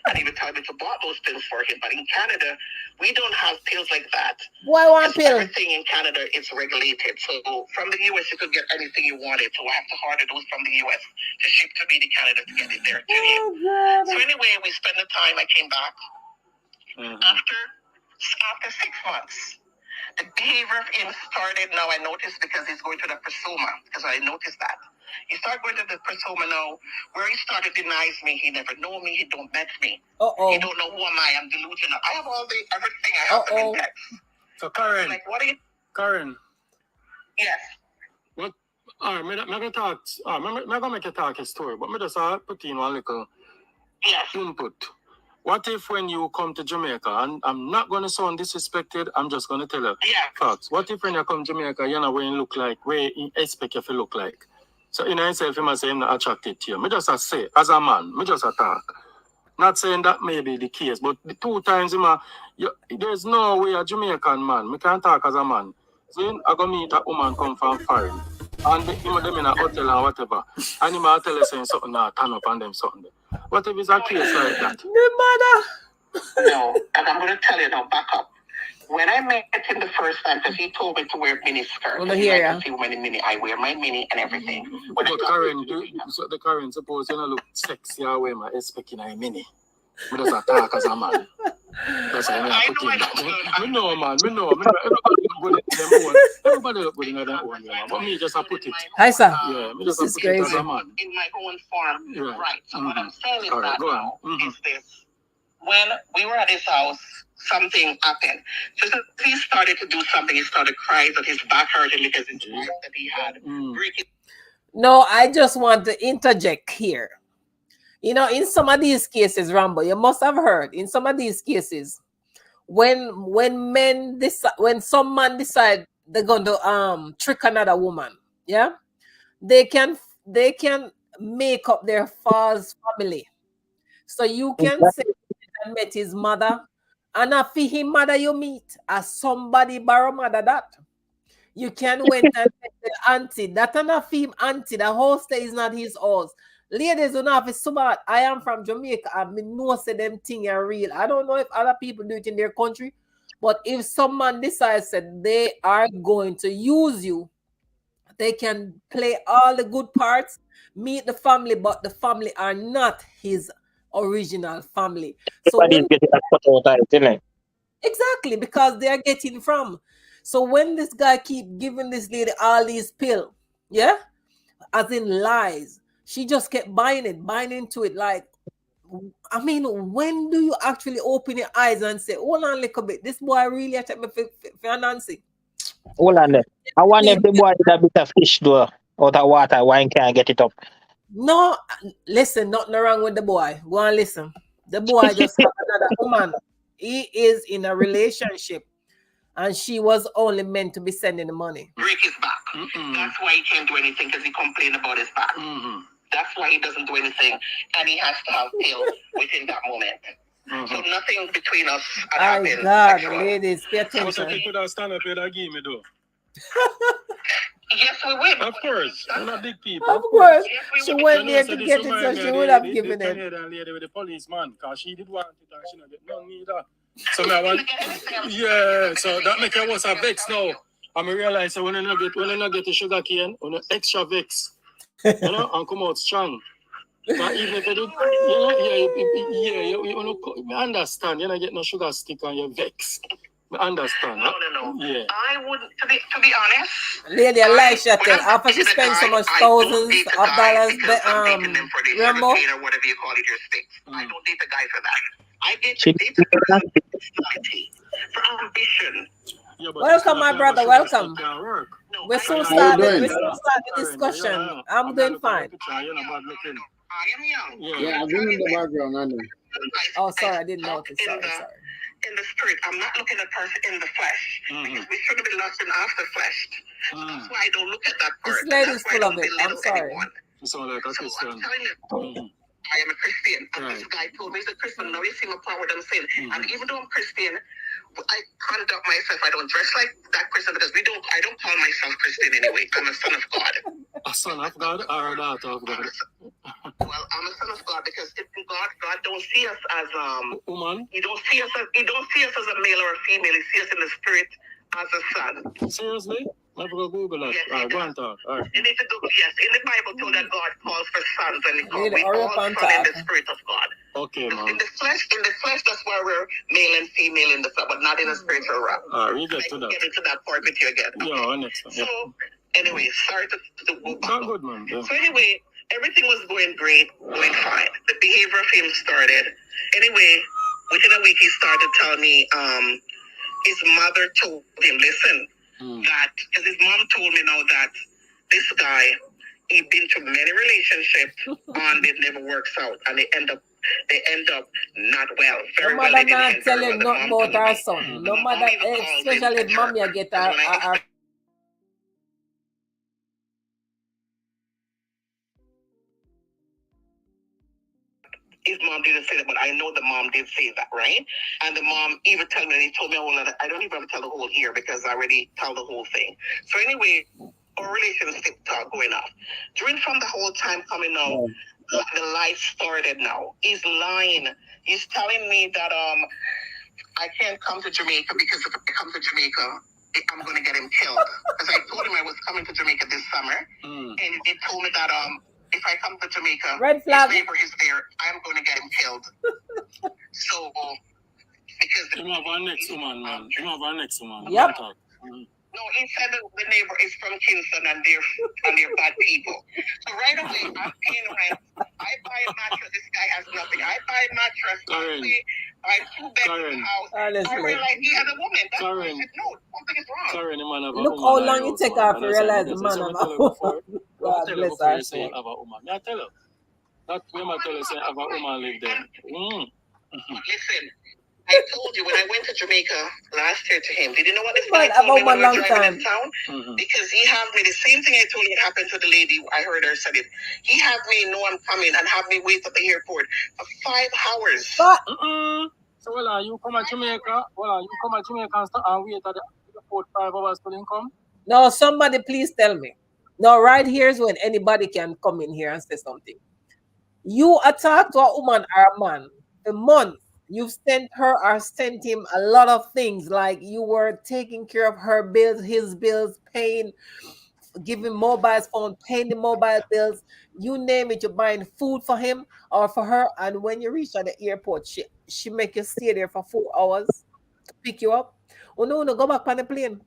And he would tell me to buy those pills for him. But in Canada, we don't have pills like that. Why one pill? Everything in Canada is regulated. So from the US, you could get anything you wanted. So I have to order those from the US to ship to me to Canada to get it there to you. So anyway, we spent the time. I came back. After 6 months. The behavior of him started now. I noticed because he's going to the Persoma, because I noticed that. He started going to the Persoma now, where he started denies me. He never know me. He don't met me. He don't know who am I. I'm delusional. I have everything. I have them in text. So Karen, like, what are you? Karen. Yes. What? I'm gonna talk. I'm gonna make you talk a story, but I just put in one little input. What if when you come to Jamaica, and I'm not going to sound disrespected, I'm just going to tell you facts. What if when you come to Jamaica, you know where you look like, where you expect you to look like? So in itself, you must say I'm not attracted to you. Me just say, as a man, me just talk. Not saying that may be the case, but the 2 times, there's no way a Jamaican man, me can't talk as a man. So I go meet a woman come from foreign, and them in a hotel and whatever, and he might tell us saying something, turn up on them something. What if it's a case like that? No, and I'm going to tell you now, back up. When I met him the first time, because he told me to wear mini skirt. To see mini, I wear my mini and everything. But Karen, suppose you don't look sexy, I wear my expecting a mini. I just talk as a man. That's how I put it. We know, man. Everybody look good in their own. But me just put it. Hi, sir. Yeah, me just put it as a man. In my own form, right. So what I'm saying is that now is this. when we were at his house, something happened. So he started to do something. He started crying that his back hurting because his wife that he had breaking. No, I just want to interject here. You know, in some of these cases, Rambo, you must have heard, in some of these cases, when men decide, when some man decide they're going to trick another woman, yeah, they can make up their false family. So you can say I met his mother, and a for him mother you meet as somebody borrow mother that. You can went and met the auntie. That and a film auntie. The house there is not his house. Ladies don't have it smart. I am from Jamaica. I mean, no say them thing are real. I don't know if other people do it in their country, but if someone decides that they are going to use you, they can play all the good parts, meet the family, but the family are not his original family. So Everybody's when getting that put out, isn't it? exactly because they are getting from. So when this guy keep giving this lady all these pill, yeah, as in lies, she just kept buying into it. Like, I mean, when do you actually open your eyes and say, "Hold on a little bit, this boy really attacked me for Nancy"? Hold on there. I wonder if the boy did a bit of fish though out of water, why he can't get it up. No, listen, nothing wrong with the boy. Go and listen. The boy just have another woman. He is in a relationship, and she was only meant to be sending the money. Break his back. That's why he can't do anything because he complained about his back. That's why he doesn't do anything, and he has to have pill within that moment. So nothing between us had My happened. God, sexual. ladies, pay What's attention. up, people that stand up here that give me though? Yes, we will. Of course, we're not big people. Of course, Yes, we she will. went there to get it, so she would have given it. it. The lady with the policeman, because she did want it and she not get none neither. So me I want, yeah. So that make her was a vex now. And I realize that when I not get the sugar cane, on extra vex, you know, and come out strong. Because even if you did, you understand. You not get no sugar stick on your vex. I understand. No. Yeah. I would, to be honest. Lady Elisha tell after she spent so much thousands of dollars, Rambo. Or whatever you call it, your stick. I don't date a guy for that. I date She- a person for personality, for ambition. Yeah, but Welcome, my sugar brother. stick Welcome. can't work. No, We're I soon am starting. doing? We're soon starting the discussion. I'm doing fine. You're not bad looking. young. Yeah, I've been in the background, I know. Oh, sorry, I didn't notice. Sorry. In the spirit, I'm not looking at person in the flesh because we shouldn't be lusting after flesh. So that's why I don't look at that part. This lady's That's why I full of don't it. I'm belittle sorry. anyone. You sound like a So Christian. I'm telling you, I am a Christian. And this guy told me he's a Christian. Now you see my power with them sin. And even though I'm Christian, I conduct myself. I don't dress like that Christian because I don't call myself Christian anyway. I'm a son of God. A son of God or a daughter of God? Well, I'm a son of God because God don't see us as Woman? He don't see us as a male or a female. He sees us in the spirit as a son. Seriously? I've got to Google that. Yes, All right, go on talk. All right. You need to go. Yes, in the Bible, told that God calls for sons, and He calls Need we hurry all up and son in talk. the spirit of God. Okay, In man. the flesh, that's why we're male and female in the flesh, but not in the spiritual realm. All right, we I get to can that. get into that part with you again. Yeah, next one. So, Yeah. anyway, sorry to go back. Not good, man. Yeah. So anyway, everything was going great, going fine. The behavior of him started. Anyway, within a week, he started telling me his mother told him, listen, that, because his mom told me now that this guy, he been to many relationships and it never works out. And they end up not well. Very No well. mother They didn't not end tell very you well. The not mom about told our me. son. No The mother, mom even called him especially at mommy, church. get Because when I our his mom didn't say that, but I know the mom did say that, right? And the mom even told me, and he told me a whole lot. I don't even have to tell the whole here because I already tell the whole thing. So anyway, our relationship talk going off. During from the whole time coming out, the lie started now. He's lying. He's telling me that I can't come to Jamaica because if I come to Jamaica, I'm going to get him killed. Because I told him I was coming to Jamaica this summer, and he told me that if I come to Jamaica, red flag. his neighbor is there, I'm going to get him killed. So, because You have our next woman, man. You have our next woman. Yep. Talk. no, he said that the neighbor is from Kingston and they're bad people. So right away, I'm paying rent. I buy a mattress. This guy has nothing. I buy a mattress. Alright. I flew back to the Karen. house. I Honestly. realized he had a woman. That's why I Karen. said, no, something is wrong. Karen, the man have a Look woman how in long the it house, take man. her to And I say, realize me the just man say, have me a tell you before. woman. Me God tell you bless before her you say you soul. have a woman. Me I tell you. That me might tell you say have a woman live there. Listen, I told you when I went to Jamaica last year to him, did you know what this Man, guy told me about when we my were long driving time. in town? Because he had me, the same thing I told you what happened to the lady, I heard her said it. He had me know I'm coming and have me wait at the airport for 5 hours. But So you come to Jamaica, you come to Jamaica and wait at the airport 5 hours till you come? no, somebody please tell me. No, right here's when anybody can come in here and say something. You attack to a woman or a man a month. You've sent her or sent him a lot of things, like you were taking care of her bills, his bills, paying, giving mobile phone, paying the mobile bills, you name it, you're buying food for him or for her. And when you reach at the airport, she make you stay there for 4 hours to pick you up. Oh no, go back on the plane.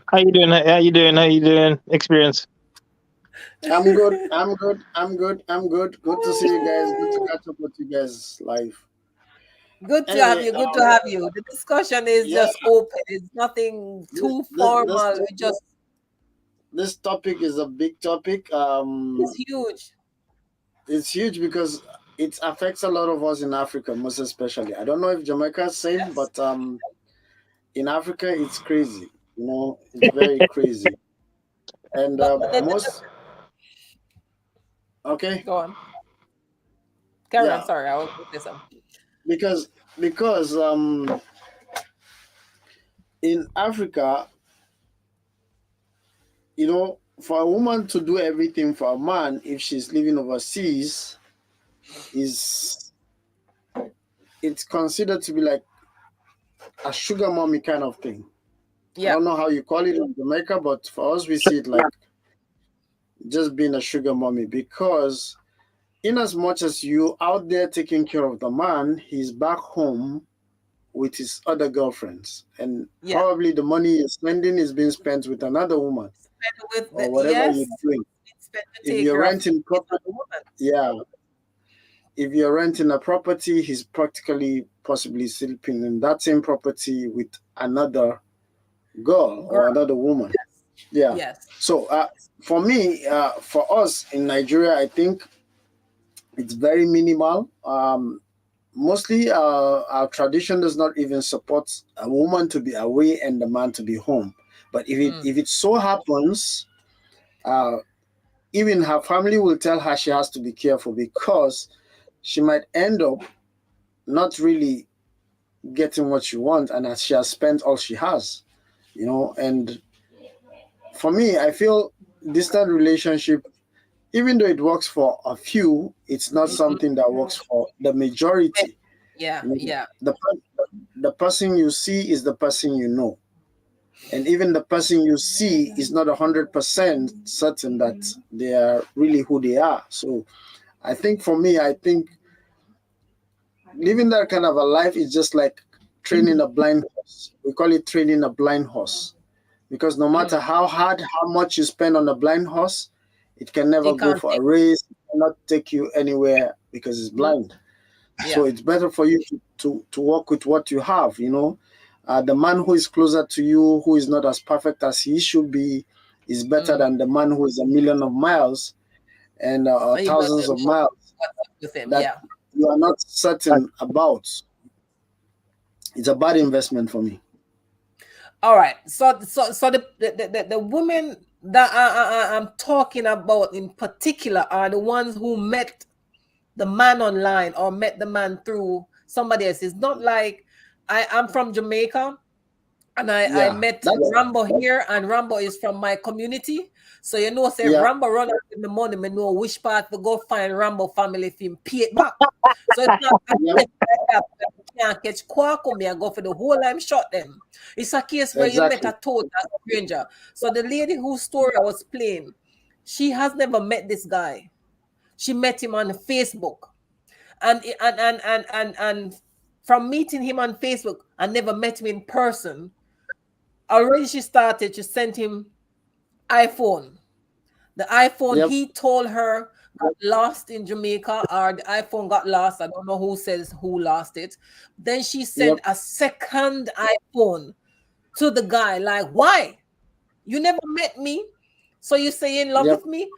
How you doing? How you doing? How you doing? Experience. I'm good. I'm good. I'm good. I'm good. Good to see you guys. Good to catch up with you guys live. Good to have Anyway, you. Good to have you. The discussion is yeah, just open. It's nothing too formal. We just this topic is a big topic. it's huge. It's huge because it affects a lot of us in Africa, most especially. I don't know if Jamaica is safe, Yes. but in Africa, it's crazy. You know, it's very crazy. And most okay, Go on. Karen, yeah, sorry, I was going to say something. because in Africa, you know, for a woman to do everything for a man if she's living overseas it's considered to be like a sugar mommy kind of thing. I Yeah. don't know how you call it in Jamaica, but for us we see it like just being a sugar mommy, because in as much as you out there taking care of the man, he's back home with his other girlfriends, and Yeah. probably the money you're spending is being spent with another woman With or whatever yes, you're doing. spend to If take you're care of renting his property, other woman. yeah, if you're renting a property, he's practically possibly sleeping in that same property with another girl or another woman. Yeah. Yes. So for me, for us in Nigeria, I think it's very minimal. Mostly our tradition does not even support a woman to be away and the man to be home. But if it so happens, even her family will tell her she has to be careful, because she might end up not really getting what she wants, and as she has spent all she has, you know. And for me, I feel distant relationship, even though it works for a few, it's not something that works for the majority. Yeah. You know, Yeah. the person you see is the person you know, and even the person you see is not 100% certain that they are really who they are. So I think for me, I think living that kind of a life is just like training a blind horse. We call it training a blind horse, because no matter how hard, how much you spend on a blind horse, it can never It go can't for a race, it cannot take you anywhere because it's blind. So Yeah. it's better for you to work with what you have, you know. The man who is closer to you, who is not as perfect as he should be, is better than the man who is a million of miles and You thousands of miles with him. that Yeah. you are not certain about. It's a bad investment for me. All right. So the women that I'm talking about in particular are the ones who met the man online or met the man through somebody else. It's not like I'm from Jamaica and I met Rambo here, and Rambo is from my community. So you know, say Rambo run out in the morning, me know which part to go find Rambo family if him pay it back. So it's not like that. You can't catch Quaco me and go for the whole time shot them. It's a case where you met a total stranger. So the lady whose story I was playing, she has never met this guy. She met him on Facebook. And from meeting him on Facebook, I never met him in person. Already she started to send him iPhone. The iPhone he told her got lost in Jamaica, or the iPhone got lost. I don't know who says who lost it. Then she sent a second iPhone to the guy. Like, why? You never met me, so you say you're in love with me?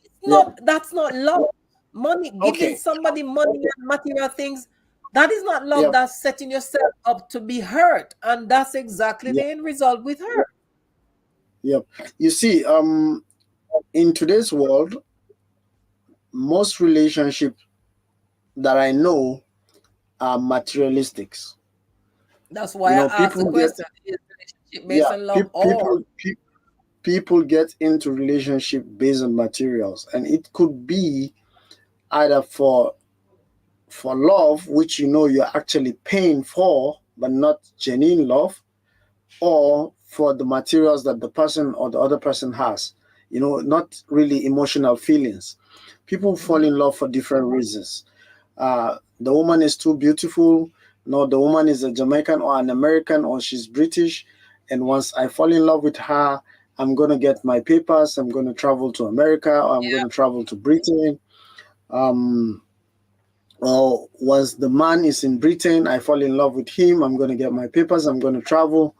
It's not. That's not love. Money, giving somebody money and material things, that is not love. That's setting yourself up to be hurt, and that's exactly the end result with her. You see, in today's world, most relationships that I know are materialistics. That's why I asked the question: is relationship based on love? People get into relationship based on materials, and it could be either for love, which you're actually paying for, but not genuine love, or for the materials that the person or the other person has, not really emotional feelings. People fall in love for different reasons. The woman is too beautiful. No, the woman is a Jamaican or an American, or she's British. And once I fall in love with her, I'm going to get my papers. I'm going to travel to America, or I'm going to travel to Britain. Or once the man is in Britain, I fall in love with him. I'm going to get my papers. I'm going to travel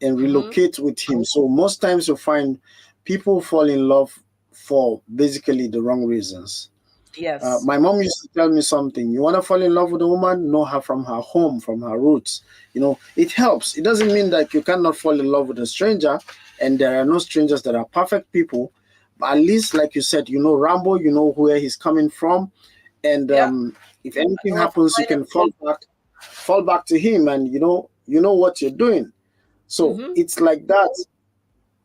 and relocate with him. So most times you'll find people fall in love for basically the wrong reasons. Yes. My mom used to tell me something. You want to fall in love with a woman? Know her from her home, from her roots. It helps. It doesn't mean that you cannot fall in love with a stranger, and there are no strangers that are perfect people. But at least, like you said, Rambo, where he's coming from. And if anything happens, you can fall back to him, and you know what you're doing. So it's like that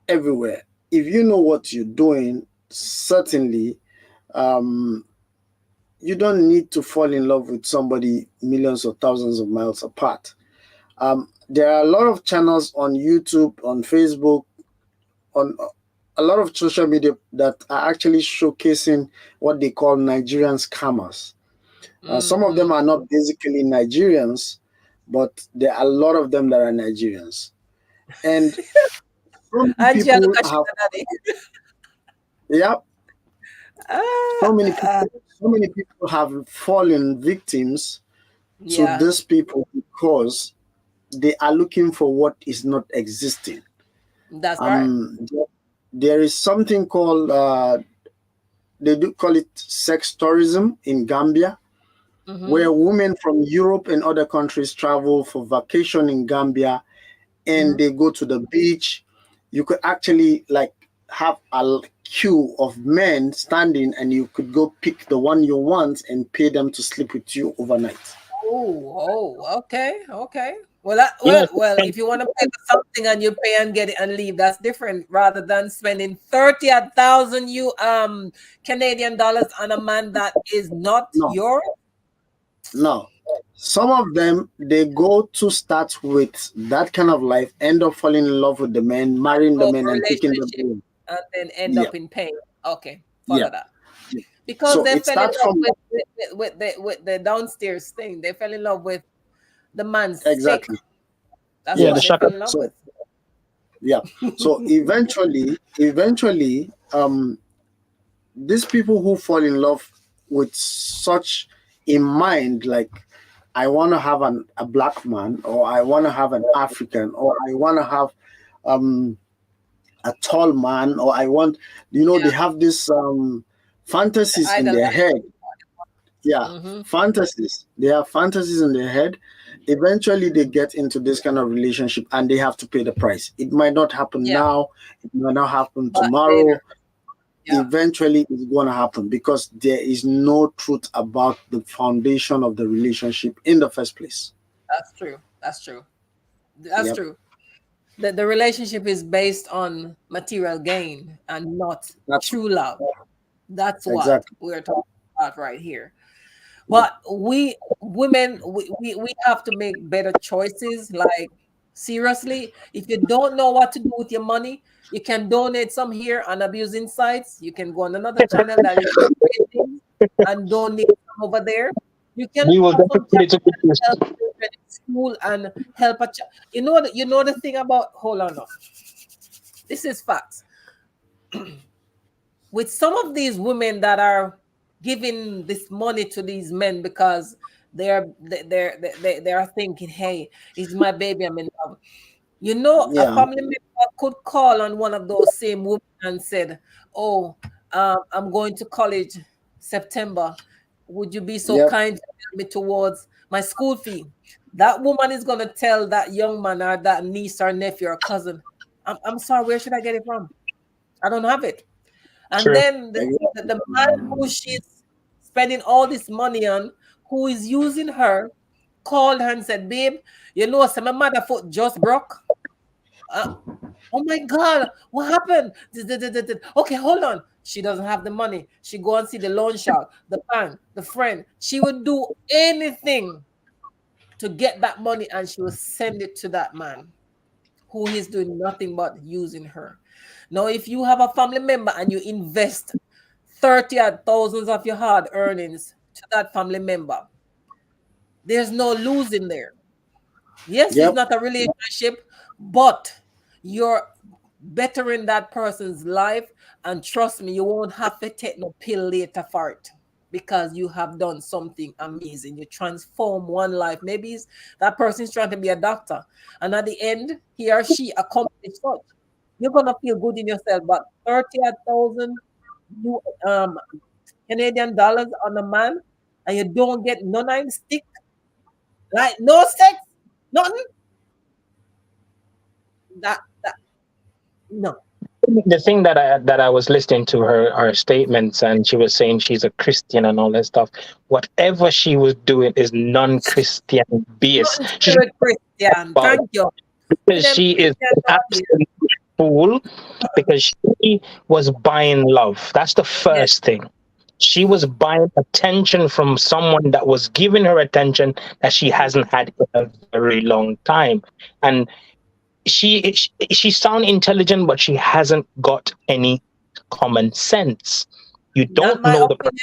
everywhere. If you know what you're doing, certainly you don't need to fall in love with somebody millions or thousands of miles apart. There are a lot of channels on YouTube, on Facebook, on a lot of social media that are actually showcasing what they call Nigerian scammers. Some of them are not basically Nigerians, but there are a lot of them that are Nigerians. And so many people so many people have fallen victims to these people because they are looking for what is not existing. That's right. There is something called they do call it sex tourism in Gambia, where women from Europe and other countries travel for vacation in Gambia, and they go to the beach. You could actually have a queue of men standing, and you could go pick the one you want and pay them to sleep with you overnight. Okay. Well, if you want to pay for something and you pay and get it and leave, that's different. Rather than spending 30,000 Canadian dollars on a man that is not yours. No, some of them, they go to start with that kind of life, end up falling in love with the man, marrying the man, and taking the man, and then end up in pain. Okay, follow that. Because so they fell in love with the downstairs thing. They fell in love with the man's stick. That's what they fell in love with. So eventually, these people who fall in love with such in mind, like, I want to have a black man, or I want to have an African, or I want to have a tall man, or I want, they have this fantasies in their head. Fantasies. They have fantasies in their head. Eventually, they get into this kind of relationship, and they have to pay the price. It might not happen now. It might not happen tomorrow. Eventually, it's going to happen because there is no truth about the foundation of the relationship in the first place. That's true. That's true. The relationship is based on material gain and not true love. That's what we're talking about right here. But we women, we have to make better choices. Like, seriously, if you don't know what to do with your money, you can donate some here on Abuse Insights. You can go on another channel that is and donate some over there. You can help school and help a child. You know the thing about, hold on now. This is facts. With some of these women that are giving this money to these men because they're thinking, hey, it's my baby, I'm in love. You know, a Yeah. family member could call on one of those same women and said, oh, I'm going to college September. Would you be so Yep. kind to help me towards my school fee? That woman is going to tell that young man or that niece or nephew or cousin, I'm sorry, where should I get it from? I don't have it. And True. then the man who she's spending all this money on, who is using her, called her and said, babe, you know, my mother foot just broke. Oh my God, what happened? Okay, hold on. She doesn't have the money. She go and see the loan shark, the bank, the friend. She would do anything to get that money, and she will send it to that man who is doing nothing but using her. Now, if you have a family member and you invest 30 or thousands of your hard earnings to that family member, there's no losing there. Yes, Yep. it's not a relationship, but you're bettering that person's life, and trust me, you won't have to take no pill later for it because you have done something amazing. You transform one life. Maybe that person is trying to be a doctor, and at the end, he or she accomplished such. You're gonna feel good in yourself, but 30,000 Canadian dollars on a man, and you don't get none of him stick, like no sex, nothing. That no. The thing that I was listening to her statements, and she was saying she's a Christian and all that stuff. Whatever she was doing is non-Christian based. She's Christian. Thank you. because she is an absolute fool, because she was buying love. That's the first thing. She was buying attention from someone that was giving her attention that she hasn't had in a very long time. And she sounds intelligent, but she hasn't got any common sense. You don't know the person.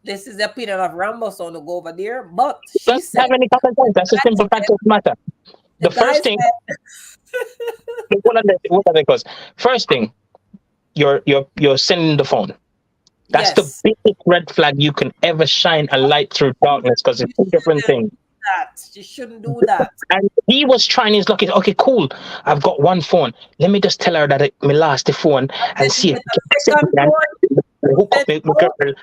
This is the opinion of Rambo, so to go over there. But she Doesn't said, have any common sense. That's a simple fact of the matter. The first thing, what are they cause? First thing, you're sending the phone. That's the biggest red flag you can ever shine a light through darkness, because it's two different things. You shouldn't do that. And he was trying his luck. Okay, cool. I've got one phone. Let me just tell her that I lost the phone and see if hook up my girl,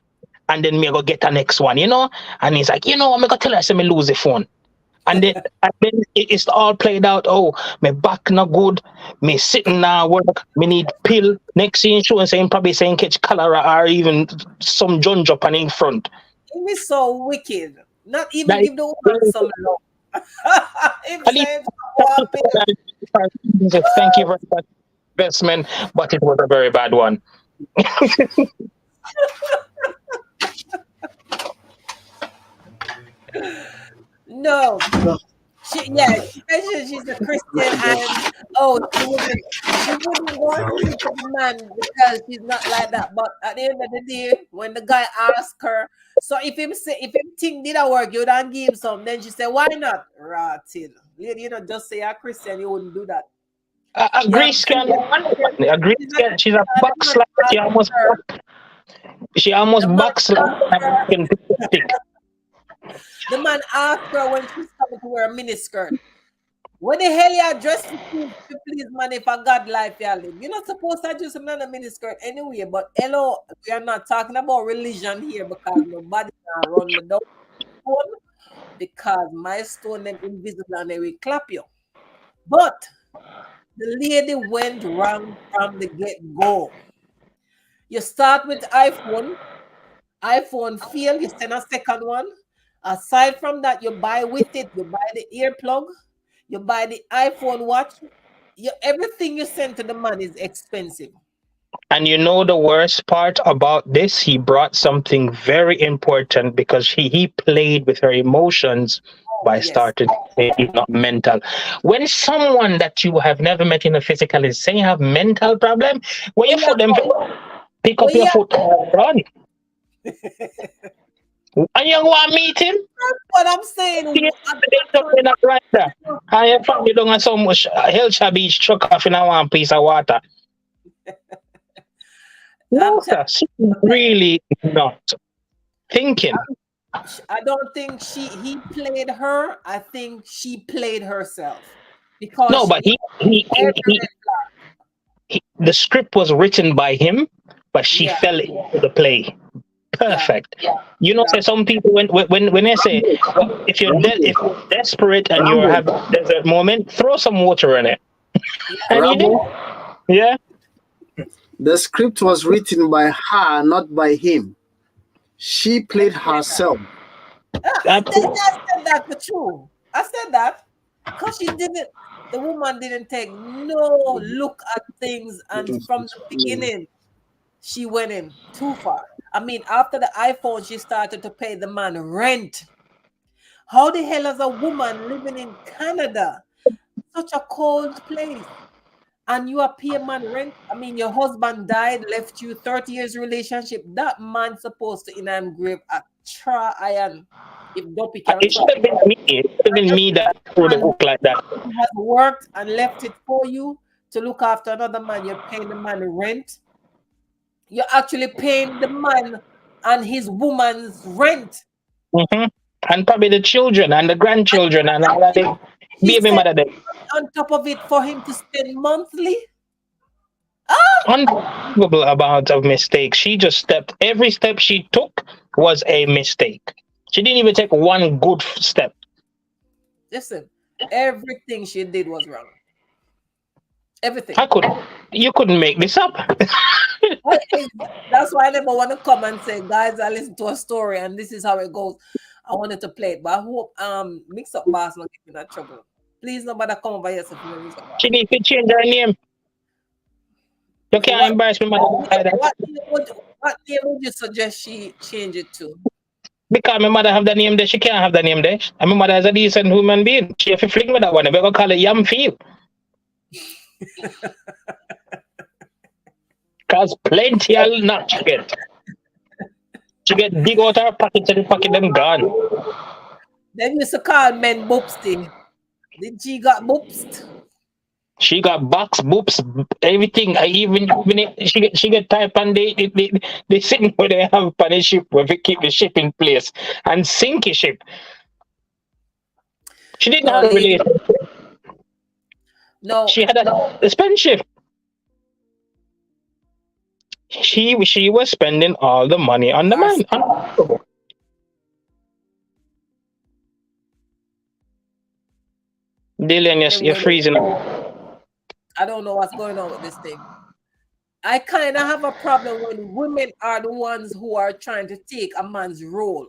and then me go get the next one, you know. And he's like, I'm gonna tell her I me lose the phone. And then it's all played out. Oh, my back not good. Me sitting now work. Me need pill. Next thing insurance saying probably saying catch cholera or even some junge up in front. It is so wicked. Not even give the woman some love. Thank you very much, investment, but it was a very bad one. No. She mentioned she's a Christian, and she wouldn't want to the man because she's not like that. But at the end of the day, when the guy asked her, so if him think didn't work, you don't give him some, then she said, why not? Ratted. Just say you're a Christian, you wouldn't do that. Agree, Scan. She's a backslide. She almost backslid. The man asked her when she's coming to wear a miniskirt. What the hell you dressed to please, man, if a God life you live? You're not supposed to dress another miniskirt anyway, but hello, we are not talking about religion here because nobody can run me down because my stone them invisible and they will clap you. But the lady went wrong from the get-go. You start with iPhone fail, you send a second one. Aside from that, you buy with it, you buy the earplug, you buy the iPhone watch. Everything you send to the man is expensive. And you know the worst part about this? He brought something very important, because he played with her emotions by starting to say he's not mental. When someone that you have never met in a physical is saying you have mental problem, when you put them, pick up your foot and run. And you want to meet him? That's what I'm saying. Right there. I probably don't have so much Hellshire Beach truck off in one piece of water. I'm No, sir, she's really not thinking. I don't think he played her. I think she played herself because No, she but ignored every the script was written by him, but she yeah, fell into the play. yeah, Perfect. You know, yeah. say some people when they say if if you're desperate and you're Rambo, having a desert moment, throw some water in it, and you did. Rambo, Yeah, the script was written by her, not by him. She played herself. I said that for true. I said that because she didn't. The woman didn't take no look at things, and from the beginning, she went in too far. I mean, after the iPhone, she started to pay the man rent. How the hell is a woman living in Canada, such a cold place, and you are paying man rent? I mean, your husband died, left you 30 years relationship. That man supposed to in him grave a try iron if Dopey can it try. should have been me. It should have been me that wrote the Man book like that. who has worked and left it for you to look after another man, you're paying the man rent. You're actually paying the man and his woman's rent. Hmm. And probably the children and the grandchildren and all that. She Baby said mother, there. on top of it for him to spend monthly. Unbelievable amount of mistakes. She just stepped. Every step she took was a mistake. She didn't even take one good step. Listen, everything she did was wrong. Everything. You couldn't make this up. That's why I never want to come and say, guys, I listened to a story and this is how it goes. I wanted to play it, but I hope Mix Up Boss not get in that trouble. Please, nobody come over here. She needs to change her name. You can't embarrass me, mother. What name would you suggest she change it to? Because my mother have the name there, she can't have the name there. And my mother is a decent human being. She have to fling with that one. We're gonna call it Yam Field. Cause plenty will not she get. She get dig out her pocket and the pocket them gone. They used to call men boopsty. Did she got boopsed? She got box, boops, everything. I even she get type and they sitting where they have on the ship where they keep the ship in place and sink the ship. She didn't have a relationship. No. She had a spend shift. She was spending all the money on the man. Dylan, you're freezing. I don't know what's going on with this thing. I kind of have a problem when women are the ones who are trying to take a man's role.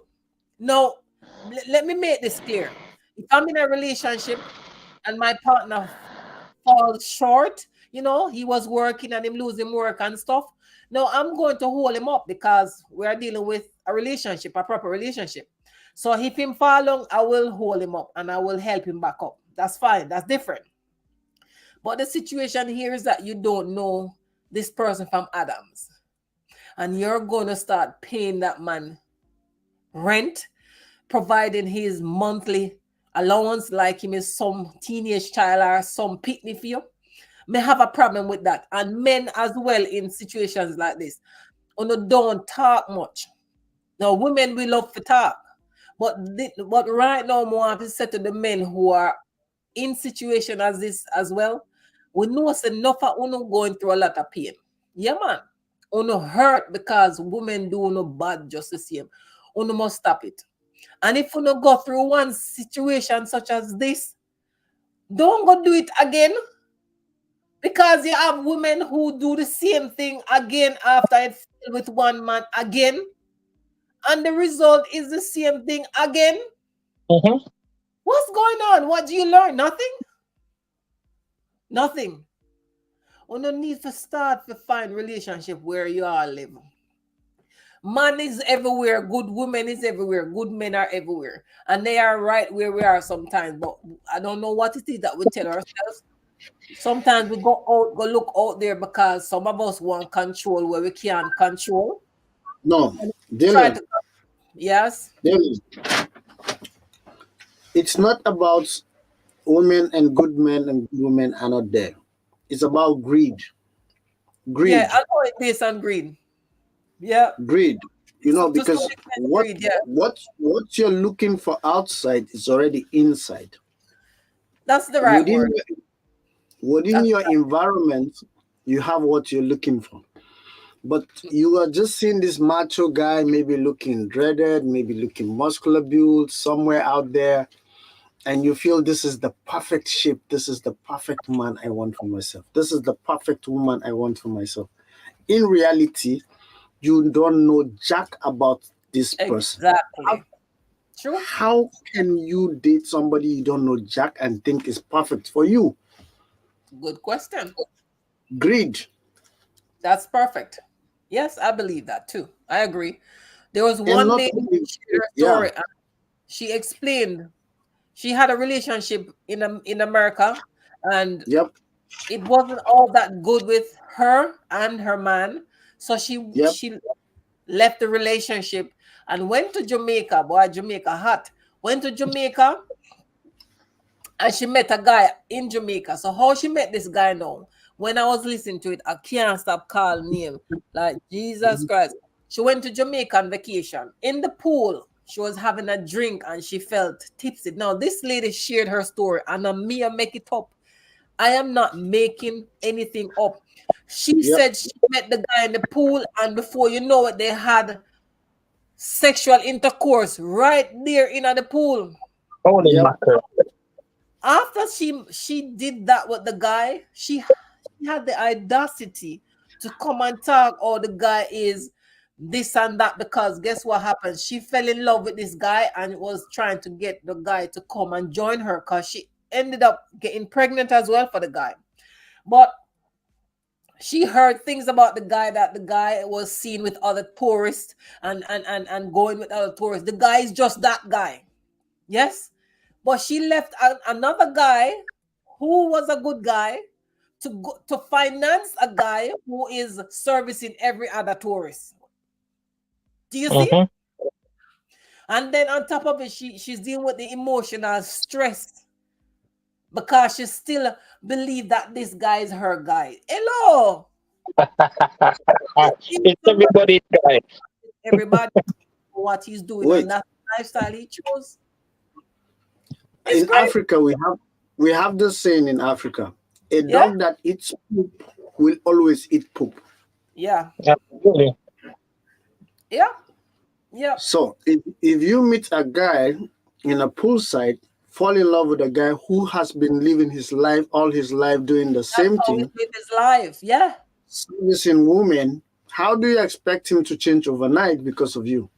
No, let me make this clear. If I'm in a relationship and my partner falls short, you know, he was working and him losing work and stuff. No, I'm going to hold him up because we are dealing with a relationship, a proper relationship. So if him fall long, I will hold him up and I will help him back up. That's fine. That's different. But the situation here is that you don't know this person from Adams. And you're going to start paying that man rent, providing his monthly allowance like him is some teenage child or some picnic for you. May have a problem with that. And men as well in situations like this. Don't talk much. Now, women, we love to talk. But right now, I want to say to the men who are in situation as this as well, we know it's enough of uno going through a lot of pain. Yeah, man. Uno hurt because women do no bad just the same. Uno must stop it. And if uno go through one situation such as this, don't go do it again. Because you have women who do the same thing again after it failed with one man again. And the result is the same thing again. Mm-hmm. What's going on? What do you learn? Nothing? Nothing. You don't need to start to find relationship where you all live. Man is everywhere. Good women is everywhere. Good men are everywhere. And they are right where we are sometimes. But I don't know what it is that we tell ourselves. Sometimes we go look out there because some of us want control where we can't control. No, Dylan. Yes. Dylan. It's not about women and good men and good women are not there. It's about greed. Greed. Yeah, I know it's based on greed. Yeah. Greed. You know, To some because extent, greed, yeah. what you're looking for outside is already inside. That's the right Within word. within That's your environment, you have what you're looking for. But you are just seeing this macho guy, maybe looking dreaded, maybe looking muscular built somewhere out there, and you feel this is the perfect shape, this is the perfect man I want for myself, this is the perfect woman I want for myself. In reality, you don't know jack about this person. exactly true. How can you date somebody you don't know jack and think is perfect for you? Good question. Greed. That's perfect. Yes, I believe that too. I agree. There was And one not lady who only, shared her yeah, story. And she explained she had a relationship in America, and yep, it wasn't all that good with her and her man. So yep, she left the relationship and went to Jamaica. Boy, Jamaica hot. Went to Jamaica and she met a guy in Jamaica. So how she met this guy now? When I was listening to it, I can't stop calling him. Like Jesus Christ. She went to Jamaica on vacation. In the pool, she was having a drink and she felt tipsy. Now, this lady shared her story, and me, I make it up. I am not making anything up. She yep. said she met the guy in the pool, and before you know it, they had sexual intercourse right there in the pool. Holy Yep. mackerel. After she did that with the guy, she had the audacity to come and talk, oh, the guy is this and that, because guess what happened? She fell in love with this guy and was trying to get the guy to come and join her, because she ended up getting pregnant as well for the guy. But she heard things about the guy, that the guy was seen with other tourists and going with other tourists. The guy is just that guy. Yes. But she left another guy who was a good guy to go to finance a guy who is servicing every other tourist. Do you see? Mm-hmm. And then on top of it, she's dealing with the emotional stress because she still believes that this guy is her guy. Hello. It's everybody's guy. Everybody what he's doing, Wait, and that lifestyle he chose. It's in great. Africa we have this saying in Africa: a Yeah. dog that eats poop will always eat poop. Yeah. Absolutely. Yeah. Yeah. So if you meet a guy in a poolside, fall in love with a guy who has been living his life all his life doing the That's same how he thing, lived his life. Yeah. servicing women, how do you expect him to change overnight because of you?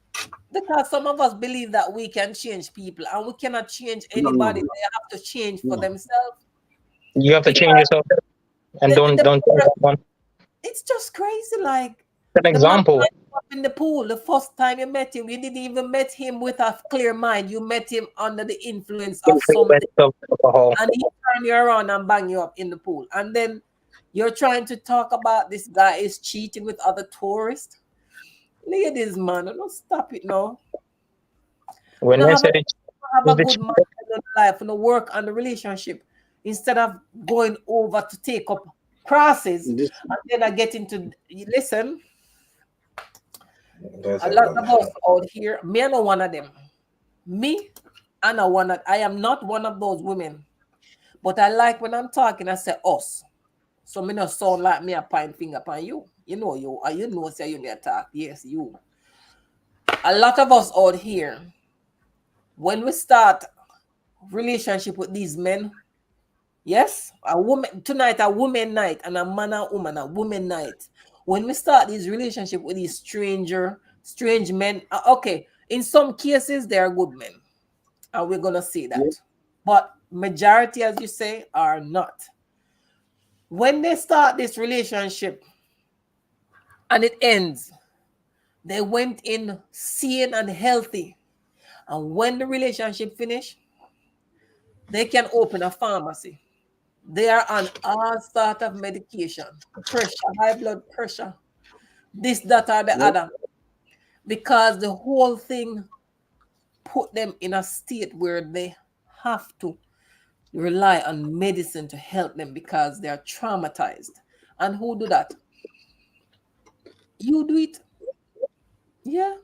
Because some of us believe that we can change people, and we cannot change No, anybody. no, They have to change for no. themselves. You have to change Because yourself and the, don't the, change that one. it's just crazy. Like An the man example. up in the pool, the first time you met him, you didn't even met him with a clear mind. You met him under the influence of something, Of alcohol. and he turned you around and bang you up in the pool. And then you're trying to talk about this guy is cheating with other tourists. Ladies, man, don't stop it now. When No, I have said it, a is the good cheat- mindset in life, and work on the relationship instead of going over to take up crosses This, and then I get into listen. A lot of us out here, me and one of them. Me and I am not one of those women. But I like when I'm talking, I say us. So me not sound like me a point finger upon you. You know you know say you may attack. Yes, you. A lot of us out here, when we start relationship with these men, yes, a woman tonight, a woman night, and a man and woman, a woman night. When we start this relationship with these strange men, okay, in some cases they are good men, and we're gonna see yeah, that. But majority, as you say, are not. When they start this relationship and it ends, they went in sane and healthy, and when the relationship finish, they can open a pharmacy. They are on all sort of medication, pressure, high blood pressure, this, that, or the yeah. other, because the whole thing put them in a state where they have to rely on medicine to help them because they are traumatized. And who do that? You do it. Yeah,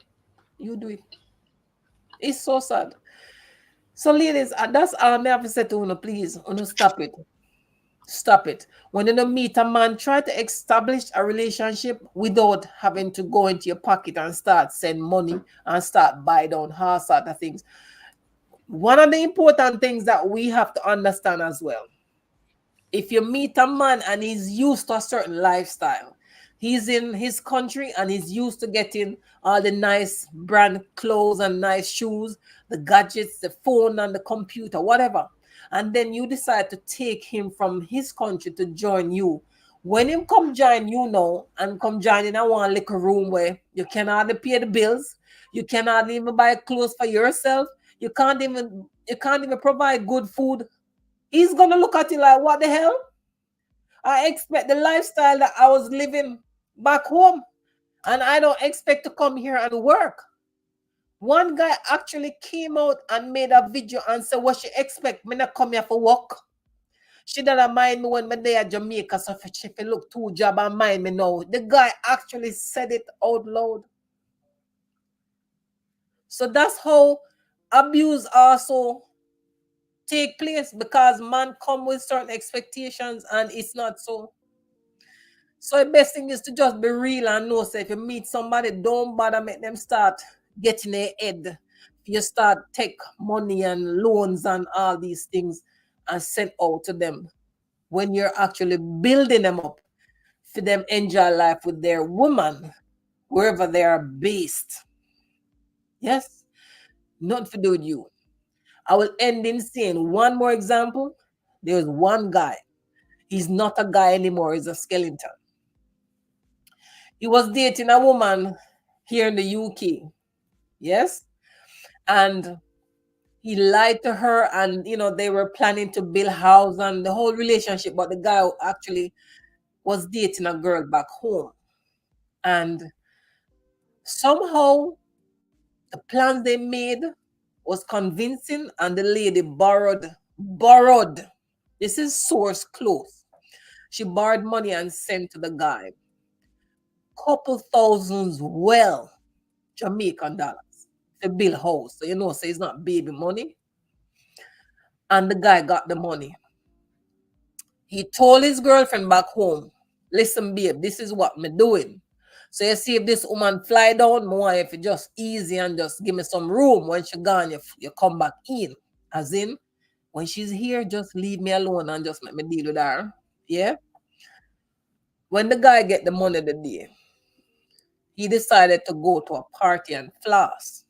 you do it. It's so sad. So, ladies, that's all I have to say to you. Please, stop it. Stop it. When you meet a man, try to establish a relationship without having to go into your pocket and start send money and start buy down her sort of things. One of the important things that we have to understand as well, if you meet a man and he's used to a certain lifestyle, he's in his country and he's used to getting all the nice brand clothes and nice shoes, the gadgets, the phone and the computer, whatever. And then you decide to take him from his country to join you. When him come join you now and come join in a one little room where you cannot pay the bills, you cannot even buy clothes for yourself, you can't even provide good food, he's gonna look at you like, what the hell? I expect the lifestyle that I was living back home, and I don't expect to come here and work. One guy actually came out and made a video and said, what she expect? Me not come here for work. She don't mind me when me there at Jamaica, so if she look two job and mind me now. The guy actually said it out loud. So that's how abuse also take place, because man come with certain expectations and it's not so. So the best thing is to just be real and know, so if you meet somebody, don't bother make them start getting their head. You start take money and loans and all these things and send out to them when you're actually building them up for them enjoy life with their woman wherever they are based. Yes, not to do with you. I will end in saying one more example. There's one guy. He's not a guy anymore. He's a skeleton. He was dating a woman here in the UK. Yes. And he lied to her, and they were planning to build a house and the whole relationship. But the guy actually was dating a girl back home. And somehow the plans they made was convincing, and the lady borrowed. This is source close. She borrowed money and sent to the guy couple thousands, Jamaican dollars to build house. So so it's not baby money. And the guy got the money. He told his girlfriend back home, listen, babe, this is what me doing. So you see, if this woman fly down, more if you just easy and just give me some room. When she gone, you come back in. As in, when she's here, just leave me alone and just let me deal with her. Yeah. When the guy get the money the day, he decided to go to a party and floss.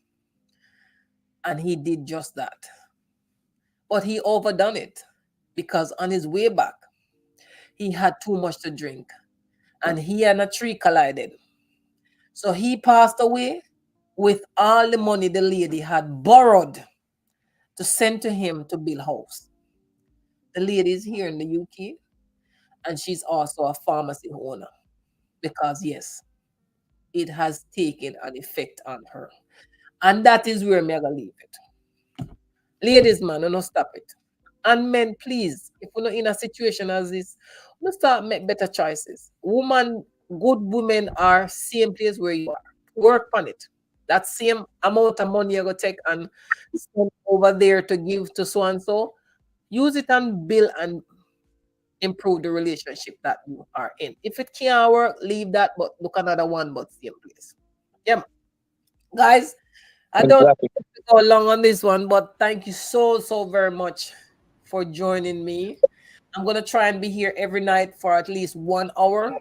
And he did just that. But he overdone it, because on his way back, he had too much to drink. And he and a tree collided. So he passed away with all the money the lady had borrowed to send to him to build house. The lady is here in the UK, and she's also a pharmacy owner, because yes, it has taken an effect on her. And that is where I'm going to leave it. Ladies, man, don't stop it. And men, please, if you're not in a situation as this, let's start make better choices. Good women are same place where you are. Work on it. That same amount of money you're going to take and send over there to give to so and so, use it and build and improve the relationship that you are in. If it can't work, leave that, but look another one, but same place. Yeah, guys, I don't go long on this one, but thank you so very much for joining me. I'm going to try and be here every night for at least 1 hour.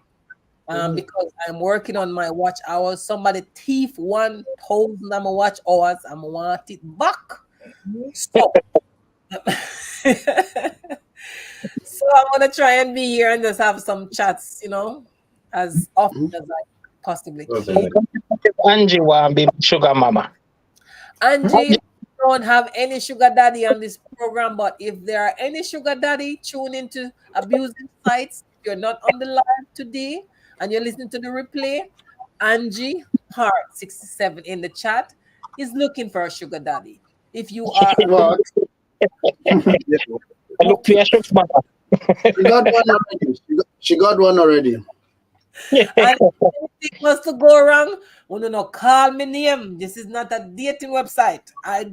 Because I'm working on my watch hours. Somebody thief 1,000 of my watch hours. I want it back. Stop. So I'm gonna try and be here and just have some chats, as often as I possibly can. Angie want be sugar mama. Angie, don't have any sugar daddy on this program, but if there are any sugar daddy, tune into Abusing Sites. If you're not on the live today and you're listening to the replay, Angie Hart 67 in the chat is looking for a sugar daddy. If you are look for a sugar mama. She got one already. And if anything was to go wrong, no, call me name. This is not a dating website. I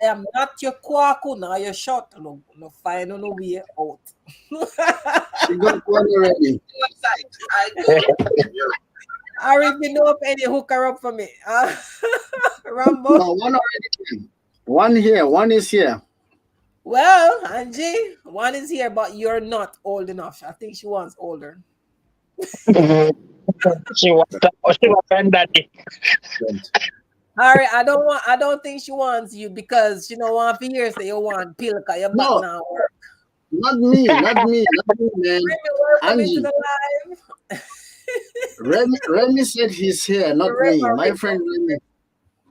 am not your kwaku, now your shot. No, find no way out. She got one already. I already know of any hooker up for me. Rambo. No, one already came. One here. One is here. Well, Angie, one is here, but you're not old enough. I think she wants older. She wants daddy. Harry, I don't think she wants you because she don't want to hear say you want pill because your back No. now work. Not me, man. Remy, welcome into Angie. the live. Remy said he's here, not me. My friend Remy.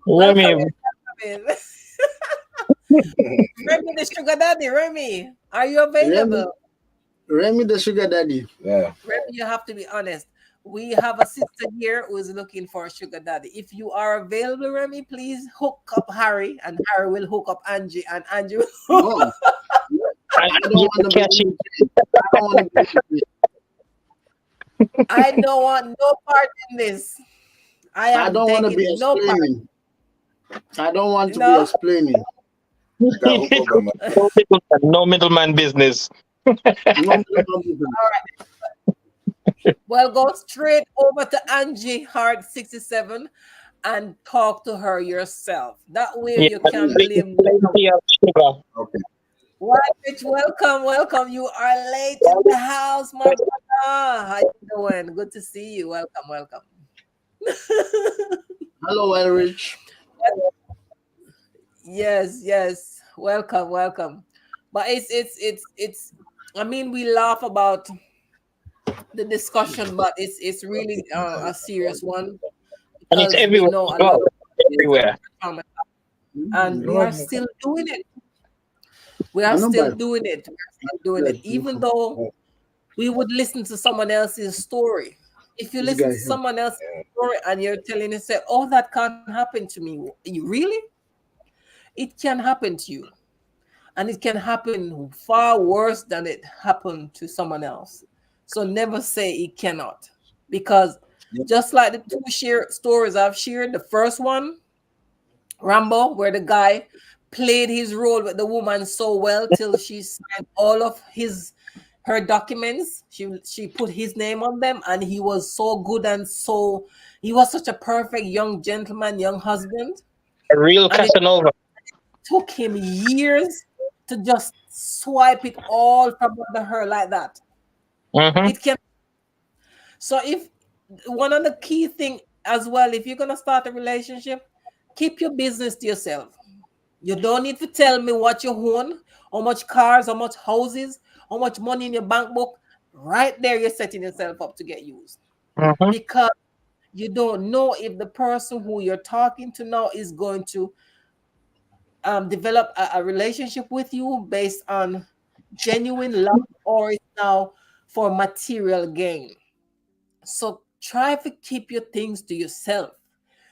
Remy, Remy the sugar daddy. Remy, are you available? Remy the sugar daddy. Yeah. Remy, you have to be honest. We have a sister here who is looking for a sugar daddy. If you are available, Remy, please hook up Harry, and Harry will hook up Angie, and Angie will No. I don't want to be. I don't want no part in this. I don't want to be no part. explaining. I don't want to No. be explaining. no middleman business. Well, go straight over to Angie Hart 67 and talk to her yourself. That way you can live. Plenty of sugar. Okay. What, bitch? Welcome. You are late in the house, my brother. How you doing? Good to see you. Welcome. Hello, Elrich. Yes. Welcome. But it's. I mean, we laugh about the discussion, but it's really a serious one. And it's because we everywhere. know a lot of Everywhere. and we are still doing it. We are still doing it. Even though we would listen to someone else's story. If you listen to someone else's story and you're telling yourself, "Oh, that can't happen to me," you really? It can happen to you, and it can happen far worse than it happened to someone else. So never say it cannot, because just like the two stories I've shared, the first one, Rambo, where the guy played his role with the woman so well till she signed all of her documents. She put his name on them, and he was so good, and he was such a perfect young gentleman, young husband. A real Casanova. It took him years to just swipe it all from under her like that. Mm-hmm. It can. So if one of the key thing as well, if you're gonna start a relationship, keep your business to yourself. You don't need to tell me what you own, how much cars, how much houses, how much money in your bank book. Right there, you're setting yourself up to get used. Mm-hmm. Because you don't know if the person who you're talking to now is going to develop a relationship with you based on genuine love, or it's now for material gain. So try to keep your things to yourself.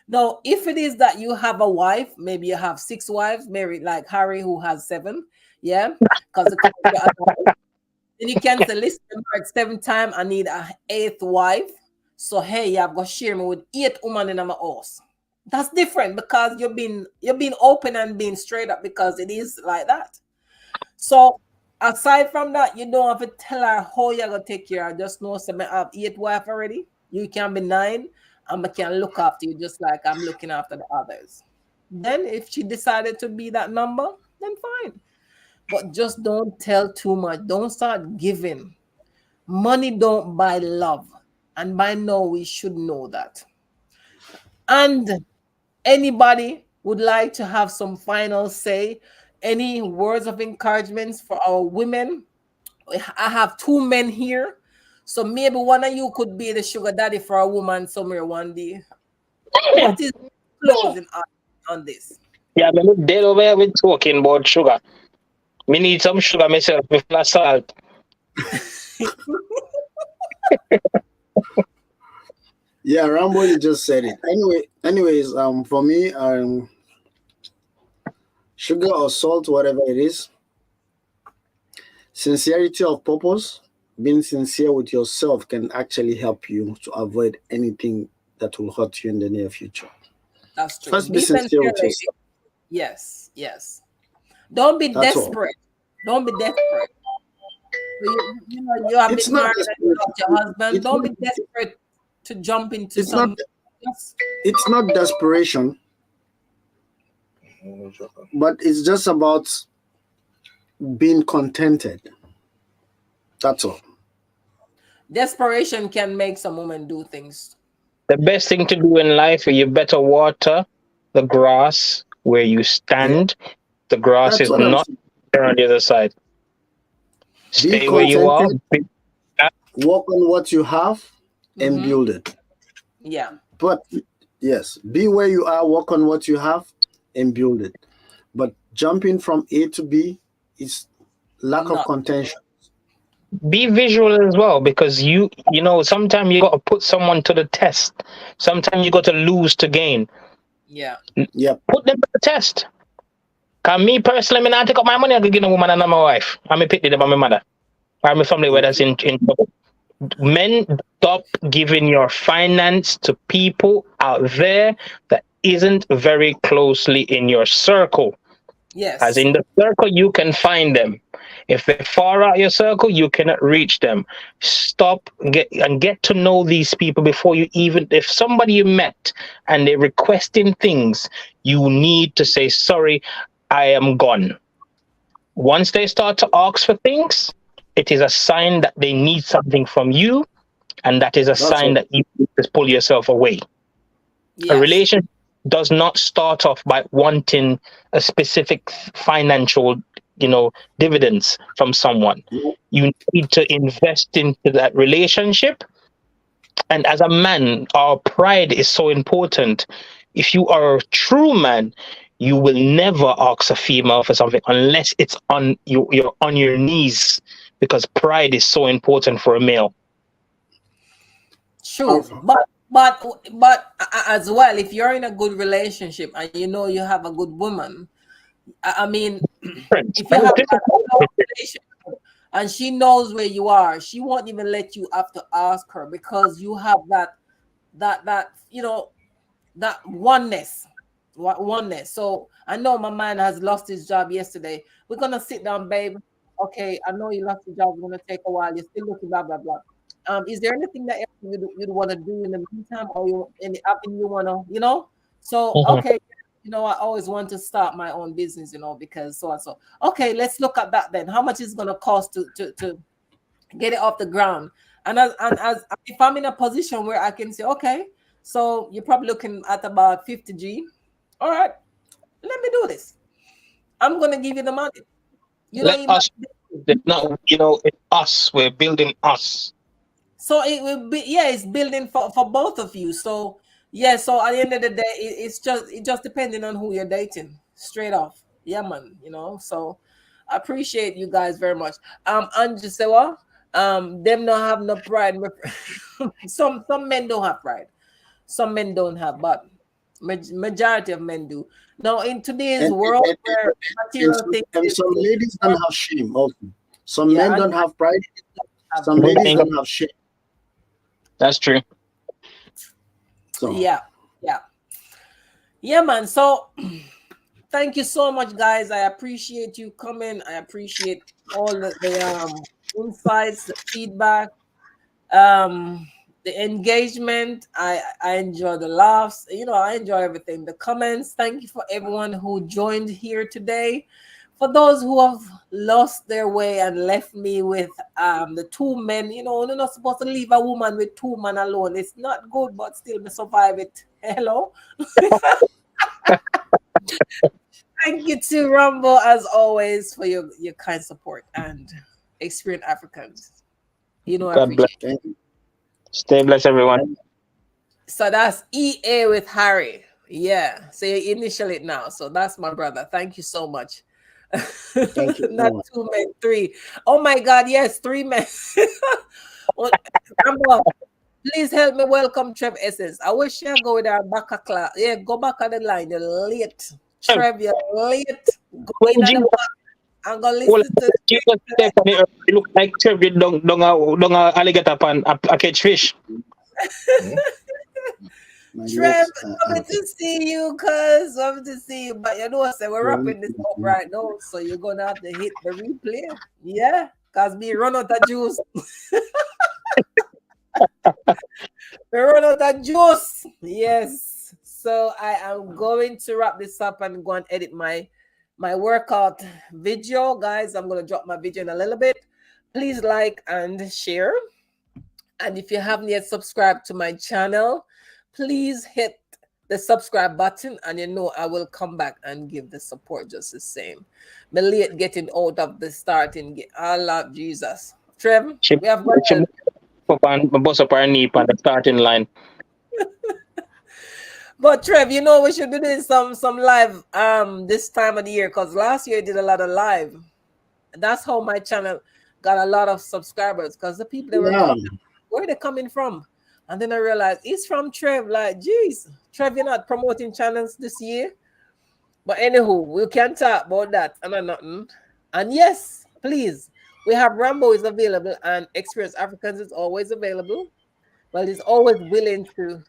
Now, if it is that you have a wife, maybe you have 6 wives, married like Harry, who has 7, yeah, because then you can say, listen, I'm married 7 times, I need an 8th wife. So hey, you've got to share me with 8 women in my house. That's different, because you're being open and being straight up, because it is like that. So aside from that, you don't have to tell her how you're gonna take care of her. Just know I have 8 wives already. You can be 9, and I can look after you just like I'm looking after the others. Then if she decided to be that number, then fine. But just don't tell too much. Don't start giving. Money don't buy love. And by now we should know that. And anybody would like to have some final say, any words of encouragement for our women? I have 2 men here. So maybe one of you could be the sugar daddy for a woman somewhere one day. What is closing on this? Yeah, I look dead over here with talking about sugar. Me need some sugar myself with no salt. Yeah, Rambo, you just said it. Anyways, for me, sugar or salt, whatever it is, sincerity of purpose being sincere with yourself can actually help you to avoid anything that will hurt you in the near future. That's true. First, be sincere with yourself. Yes, yes. Don't be That's all. desperate. Don't be desperate. You know, you have It's been not married and desperate. you love your husband. It's Don't not- be desperate to jump into It's some. not. It's not desperation, but it's just about being contented. That's all. Desperation can make some women do things. The best thing to do in life is you better water the grass where you stand. The grass That's is what I'm not saying. there on the other side. Stay where you are. contented. Work on what you have and Mhm. build it. Yeah. But yes, be where you are, work on what you have and build it. But jumping from A to B is lack of Not- contention. Be visual as well, because you know sometimes you got to put someone to the test. Sometimes you got to lose to gain. Yeah. Yep. Put them to the test. Cause me personally, me not take up my money. I could give a woman and my wife. I me pick them on my mother. Or my family where that's in trouble. Men, stop giving your finance to people out there that isn't very closely in your circle. Yes. As in the circle, you can find them. If they're far out your circle, you cannot reach them. Stop get to know these people before you even. If somebody you met and they're requesting things, you need to say, sorry, I am gone. Once they start to ask for things, it is a sign that they need something from you, and that is a sign that you need to pull yourself away. Yes. A relationship does not start off by wanting a specific financial, dividends from someone. You need to invest into that relationship. And as a man, our pride is so important. If you are a true man, you will never ask a female for something unless it's on you're on your knees, because pride is so important for a male. True, but as well, if you're in a good relationship and you know you have a good woman, I mean, if you have a good relationship and she knows where you are, she won't even let you have to ask her, because you have that oneness. So I know my man has lost his job yesterday. We're gonna sit down, babe. Okay, I know you lost your job. It's gonna take a while. You're still looking, blah blah blah. Is there anything that you'd want to do in the meantime, or any avenue you want to, So okay, I always want to start my own business, because so and so. Okay, let's look at that then. How much is it gonna cost to get it off the ground? And as if I'm in a position where I can say, okay, so you're probably looking at about 50 G. All right, let me do this. I'm gonna give you the money. It's us. We're building us. So it will be, it's building for both of you. So so at the end of the day, it's just depending on who you're dating, straight off. Yeah, man. So I appreciate you guys very much. Angie Sewa, them don't have no pride. Some men don't have pride. Some men don't have, but majority of men do. Now in today's world, where material things, and some ladies don't have shame also. Some men don't have pride. Some ladies don't have shame. That's true. So yeah, man. So thank you so much, guys. I appreciate you coming. I appreciate all the insights, the feedback, the engagement. I enjoy the laughs. I enjoy everything. The comments. Thank you for everyone who joined here today. For those who have lost their way and left me with the two men, they're not supposed to leave a woman with two men alone. It's not good, but still we survive it. Hello. Thank you to Rumble, as always, for your kind support and Experienced Africans. I appreciate it. Stay blessed, everyone. So that's EA with Harry. Yeah. So you initial it now. So that's my brother. Thank you so much. Thank you. Not 2 men, 3. Oh my God, yes, 3 men. Please help me welcome Trev Essence. I wish you go with our back of class. Yeah, go back on the line. You're late. Trev, you're late. Go in at the back. I'm gonna Well, listen to you just step on it, you look like Trevor don't alligator pan a catch fish. My Trev, lips lovely to see you, cuz lovely to see you. But you know, say we're wrapping this up right now, so you're gonna have to hit the replay. Yeah, cause we run out of juice. We run out of juice. Yes. So I am going to wrap this up and go and edit my workout video, guys. I'm gonna drop my video in a little bit. Please like and share. And if you haven't yet subscribed to my channel, please hit the subscribe button, and you know I will come back and give the support just the same. Me late getting out of the starting gate. I love Jesus. Trev, we have got She bust up her knee on the starting line. But Trev, you know we should be doing some live this time of the year, because last year I did a lot of live. That's how my channel got a lot of subscribers, because the people that were coming, where are they coming from? And then I realized it's from Trev. Like, geez, Trev, you're not promoting channels this year. But anywho, we can talk about that and nothing. And yes, please, we have Rambo is available, and Experience Africans is always available. Well, he's always willing to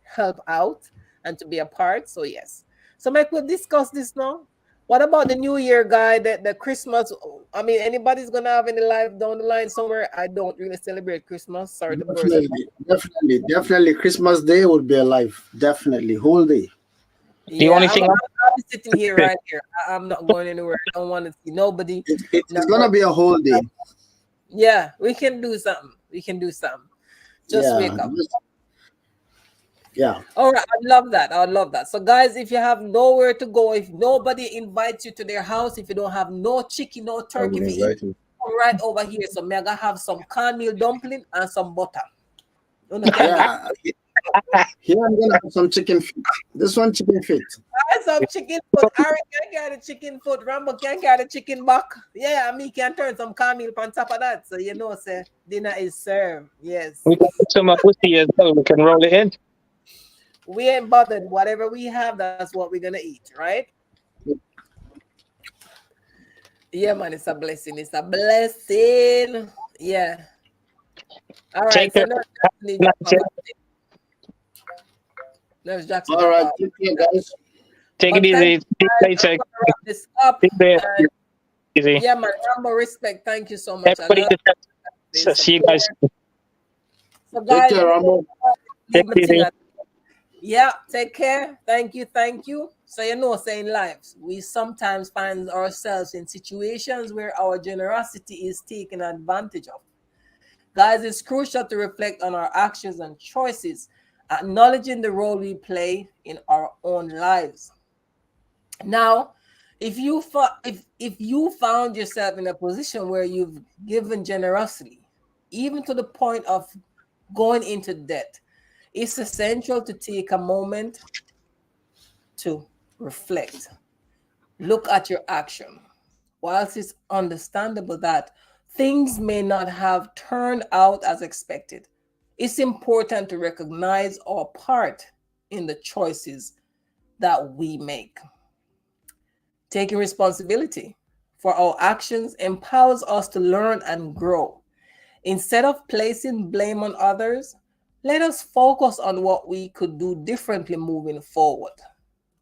help out and to be a part. So yes. So Mike, we'll discuss this now. What about the New Year, guy? The Christmas? I mean, anybody's gonna have any live down the line somewhere? I don't really celebrate Christmas. Sorry to burst. Definitely. Christmas Day would be alive. Definitely, whole day. The only thing I'm sitting here right here. I'm not going anywhere. I don't want to see nobody. It's gonna be a whole day. Yeah, we can do something. Just wake up. Yeah. All right, I love that. So guys, if you have nowhere to go, if nobody invites you to their house, if you don't have no chicken, no turkey, come right over here. So I'm gonna have some cornmeal dumpling and some butter. Yeah. Here I'm gonna have some chicken feet. This one chicken feet. Some chicken foot. Aaron can get a chicken foot. Rambo can get a chicken back. Yeah, me can turn some cornmeal on top of that. So you know, say dinner is served. Yes. we can put some pussy as well. We can roll it in. We ain't bothered. Whatever we have, that's what we're gonna eat, right? Yeah, man, it's a blessing. Yeah. All right. So Nurse Jackson. All right, take care, guys. Take it easy. Wrap this up. Easy. Yeah, man. Rambo, respect. Thank you so much. Everybody, see you guys. So guys, take care, Rambo. Yeah, take care. Thank you. So you know, saying lives, we sometimes find ourselves in situations where our generosity is taken advantage of. Guys, it's crucial to reflect on our actions and choices, acknowledging the role we play in our own lives. Now, if you found yourself in a position where you've given generously, even to the point of going into debt, it's essential to take a moment to reflect. Look at your action. Whilst it's understandable that things may not have turned out as expected, it's important to recognize our part in the choices that we make. Taking responsibility for our actions empowers us to learn and grow. Instead of placing blame on others, let us focus on what we could do differently moving forward.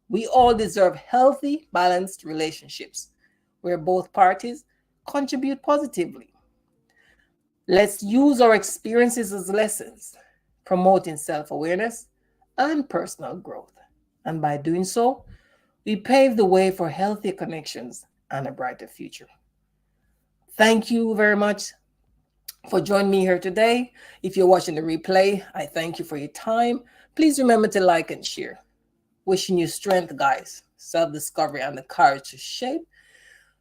We all deserve healthy, balanced relationships where both parties contribute positively. Let's use our experiences as lessons, promoting self-awareness and personal growth. And by doing so, we pave the way for healthy connections and a brighter future. Thank you very much for joining me here today. If you're watching the replay, I thank you for your time. Please remember to like and share. Wishing you strength, guys, self-discovery, and the courage to shape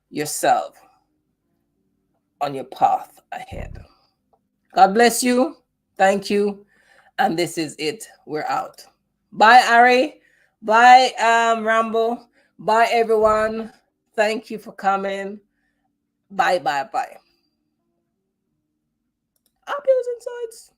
yourself on your path ahead. God bless you. Thank you. And this is it. We're out. Bye, Ari. Bye, Rambo. Bye, everyone. Thank you for coming. Bye. Happy Insights.